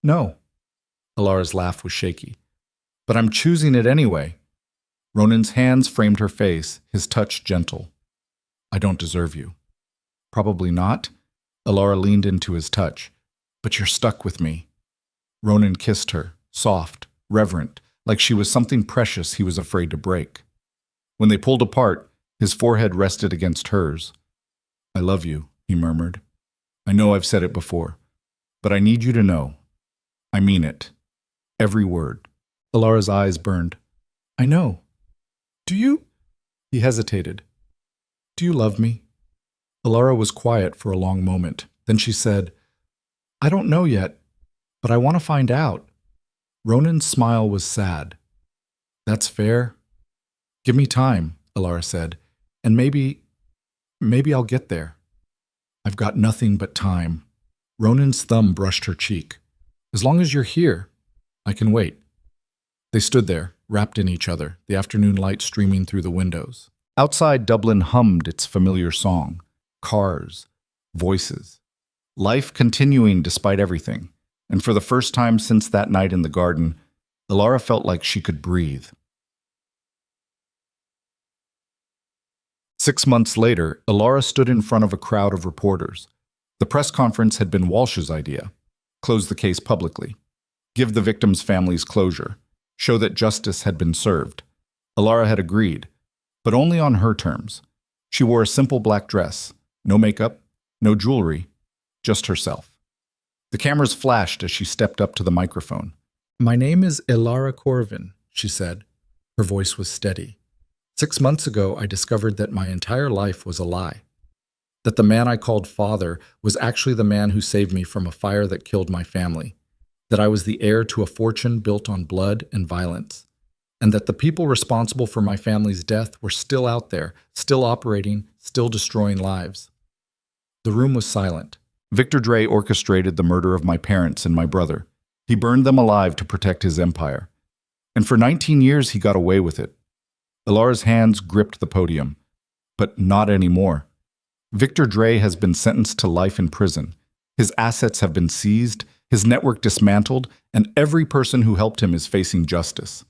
"No." Alara's laugh was shaky. "But I'm choosing it anyway." Ronan's hands framed her face, his touch gentle. "I don't deserve you." "Probably not." Alara leaned into his touch. "But you're stuck with me." Ronan kissed her, soft, reverent, like she was something precious he was afraid to break. When they pulled apart, his forehead rested against hers. "I love you," he murmured. "I know I've said it before, but I need you to know. I mean it. Every word." Alara's eyes burned. "I know. Do you?" He hesitated. "Do you love me?" Alara was quiet for a long moment. Then she said, "I don't know yet, but I want to find out." Ronan's smile was sad. "That's fair. Give me time," Alara said, "and maybe I'll get there." "I've got nothing but time." Ronan's thumb brushed her cheek. "As long as you're here, I can wait." They stood there, wrapped in each other, the afternoon light streaming through the windows. Outside, Dublin hummed its familiar song. Cars, voices. Life continuing despite everything. And for the first time since that night in the garden, Alara felt like she could breathe. 6 months later, Alara stood in front of a crowd of reporters. The press conference had been Walsh's idea. Close the case publicly. Give the victims' families closure. Show that justice had been served. Alara had agreed, but only on her terms. She wore a simple black dress, no makeup, no jewelry, just herself. The cameras flashed as she stepped up to the microphone. "My name is Alara Corvin," she said. Her voice was steady. "6 months ago, I discovered that my entire life was a lie. That the man I called father was actually the man who saved me from a fire that killed my family. That I was the heir to a fortune built on blood and violence. And that the people responsible for my family's death were still out there, still operating, still destroying lives." The room was silent. Victor Dre orchestrated the murder of my parents and my brother. He burned them alive to protect his empire. And for 19 years, he got away with it. Alara's hands gripped the podium. But not anymore. Victor Dre has been sentenced to life in prison. His assets have been seized, his network dismantled, and every person who helped him is facing justice.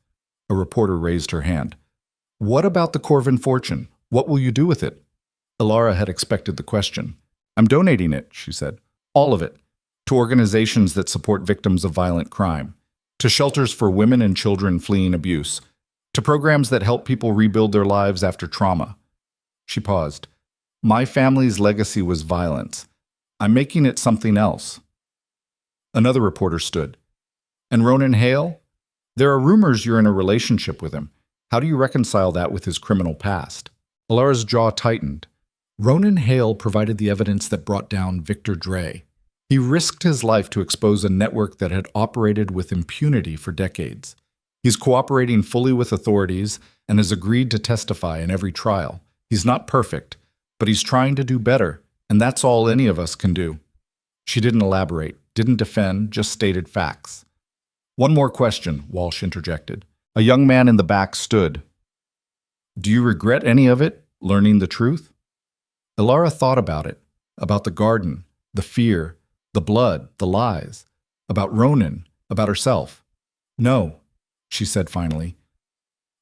A reporter raised her hand. "What about the Corvin fortune? What will you do with it?" Alara had expected the question. "I'm donating it," she said. "All of it. To organizations that support victims of violent crime. To shelters for women and children fleeing abuse. To programs that help people rebuild their lives after trauma." She paused. "My family's legacy was violence. I'm making it something else." Another reporter stood. "And Ronan Hale? There are rumors you're in a relationship with him. How do you reconcile that with his criminal past?" Alara's jaw tightened. Ronan Hale provided the evidence that brought down Victor Dre. He risked his life to expose a network that had operated with impunity for decades. He's cooperating fully with authorities and has agreed to testify in every trial. He's not perfect, but he's trying to do better, and that's all any of us can do. She didn't elaborate, didn't defend, just stated facts. "One more question," Walsh interjected. A young man in the back stood. "Do you regret any of it, learning the truth?" Alara thought about it, about the garden, the fear, the blood, the lies, about Ronan, about herself. "No," she said finally.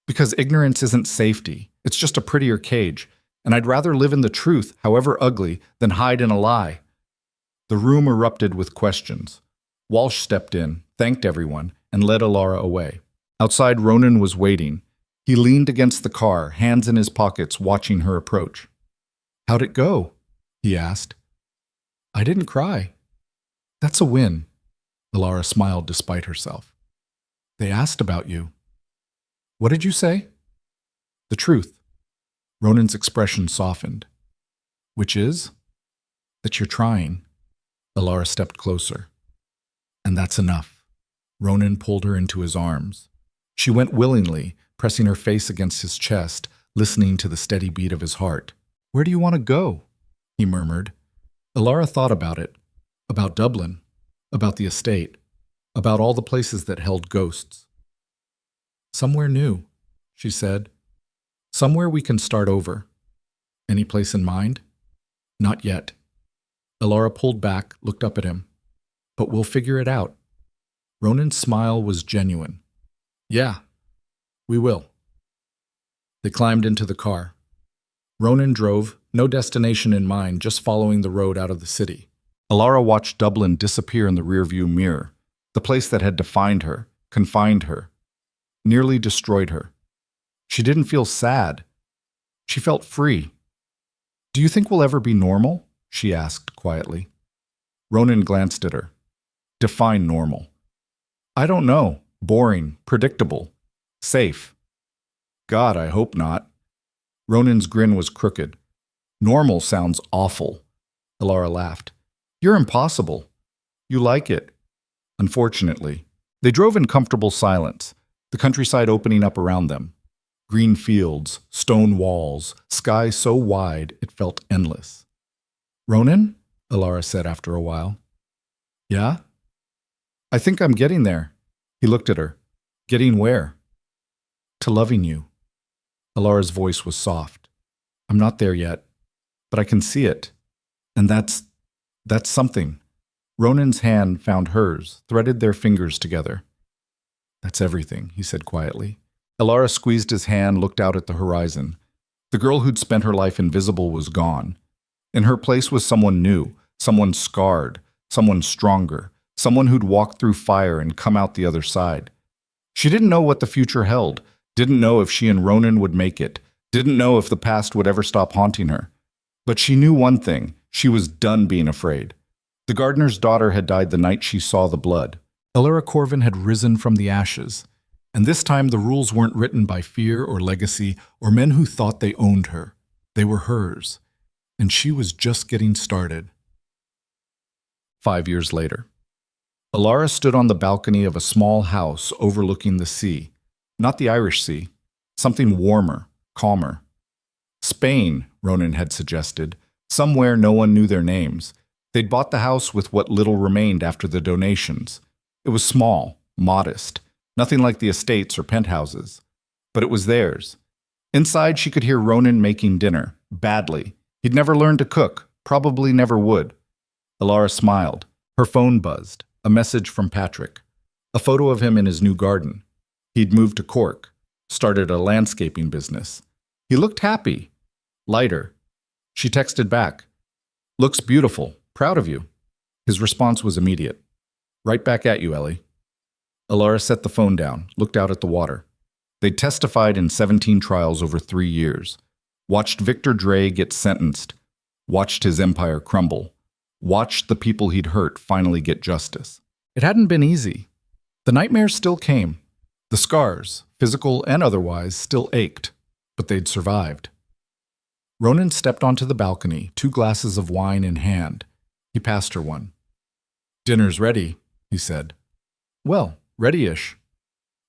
"Because ignorance isn't safety. It's just a prettier cage, and I'd rather live in the truth, however ugly, than hide in a lie." The room erupted with questions. Walsh stepped in, thanked everyone, and led Alara away. Outside, Ronan was waiting. He leaned against the car, hands in his pockets, watching her approach. "How'd it go?" he asked. "I didn't cry." "That's a win." Alara smiled despite herself. "They asked about you." "What did you say?" "The truth." Ronan's expression softened. "Which is?" "That you're trying." Alara stepped closer. "And that's enough." Ronan pulled her into his arms. She went willingly, pressing her face against his chest, listening to the steady beat of his heart. "Where do you want to go?" he murmured. Alara thought about it, about Dublin, about the estate, about all the places that held ghosts. "Somewhere new," she said. "Somewhere we can start over." "Any place in mind?" "Not yet." Alara pulled back, looked up at him. "But we'll figure it out." Ronan's smile was genuine. "Yeah, we will." They climbed into the car. Ronan drove, no destination in mind, just following the road out of the city. Alara watched Dublin disappear in the rearview mirror, the place that had defined her, confined her, nearly destroyed her. She didn't feel sad. She felt free. "Do you think we'll ever be normal?" she asked quietly. Ronan glanced at her. "Define normal." "I don't know. Boring, predictable, safe." "God, I hope not." Ronan's grin was crooked. "Normal sounds awful." Alara laughed. "You're impossible. You like it." Unfortunately. They drove in comfortable silence, the countryside opening up around them. Green fields, stone walls, sky so wide it felt endless. "Ronan?" Alara said after a while. "Yeah?" "I think I'm getting there." He looked at her. "Getting where?" "To loving you." Alara's voice was soft. "I'm not there yet, but I can see it. And that's something." Ronan's hand found hers, threaded their fingers together. "That's everything," he said quietly. Alara squeezed his hand, looked out at the horizon. The girl who'd spent her life invisible was gone. In her place was someone new, someone scarred, someone stronger, someone who'd walked through fire and come out the other side. She didn't know what the future held, didn't know if she and Ronan would make it, didn't know if the past would ever stop haunting her. But she knew one thing: she was done being afraid. The gardener's daughter had died the night she saw the blood. Alara Corvin had risen from the ashes, and this time the rules weren't written by fear or legacy or men who thought they owned her. They were hers, and she was just getting started. 5 years later. Alara stood on the balcony of a small house overlooking the sea. Not the Irish Sea, something warmer, calmer. Spain, Ronan had suggested. Somewhere no one knew their names. They'd bought the house with what little remained after the donations. It was small, modest, nothing like the estates or penthouses. But it was theirs. Inside, she could hear Ronan making dinner, badly. He'd never learned to cook, probably never would. Alara smiled. Her phone buzzed. A message from Patrick. A photo of him in his new garden. He'd moved to Cork, started a landscaping business. He looked happy, lighter. She texted back, "Looks beautiful, proud of you." His response was immediate. "Right back at you, Ellie." Alara set the phone down, looked out at the water. They'd testified in 17 trials over 3 years. Watched Victor Dre get sentenced. Watched his empire crumble. Watched the people he'd hurt finally get justice. It hadn't been easy. The nightmares still came. The scars, physical and otherwise, still ached, but they'd survived. Ronan stepped onto the balcony, 2 glasses of wine in hand. He passed her one. "Dinner's ready," he said. "Well, ready-ish."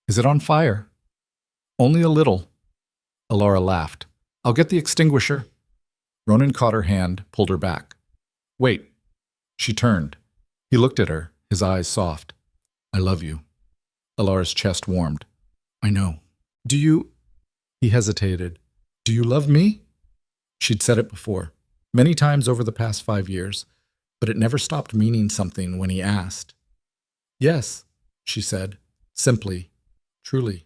"Is it on fire?" "Only a little." Alara laughed. "I'll get the extinguisher." Ronan caught her hand, pulled her back. "Wait." She turned. He looked at her, his eyes soft. "I love you." Alara's chest warmed. "I know." "Do you—" He hesitated. "Do you love me?" She'd said it before, many times over the past 5 years, but it never stopped meaning something when he asked. "Yes," she said, simply, truly.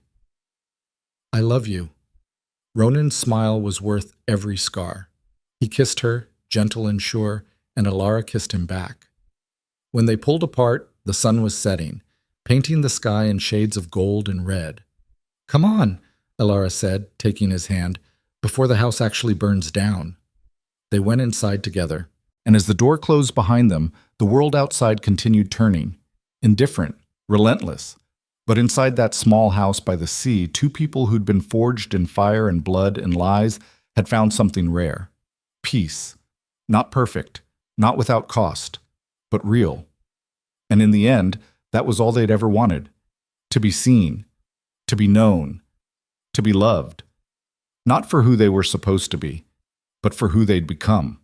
"I love you." Ronan's smile was worth every scar. He kissed her, gentle and sure, and Alara kissed him back. When they pulled apart, the sun was setting, painting the sky in shades of gold and red. Come on, Elara said, taking his hand, before the house actually burns down. They went inside together, and as the door closed behind them, the world outside continued turning, indifferent, relentless. But inside that small house by the sea, two people who'd been forged in fire and blood and lies had found something rare. Peace. Not perfect, not without cost, but real. And in the end, that was all they'd ever wanted. To be seen, to be known, to be loved. Not for who they were supposed to be, but for who they'd become.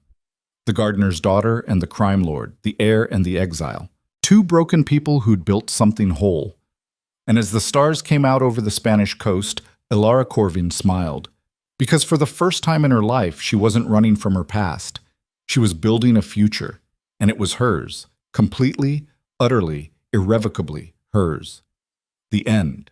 The gardener's daughter and the crime lord, the heir and the exile. Two broken people who'd built something whole. And as the stars came out over the Spanish coast, Elara Corvin smiled. Because for the first time in her life, she wasn't running from her past. She was building a future, and it was hers, completely, utterly, irrevocably hers. The end.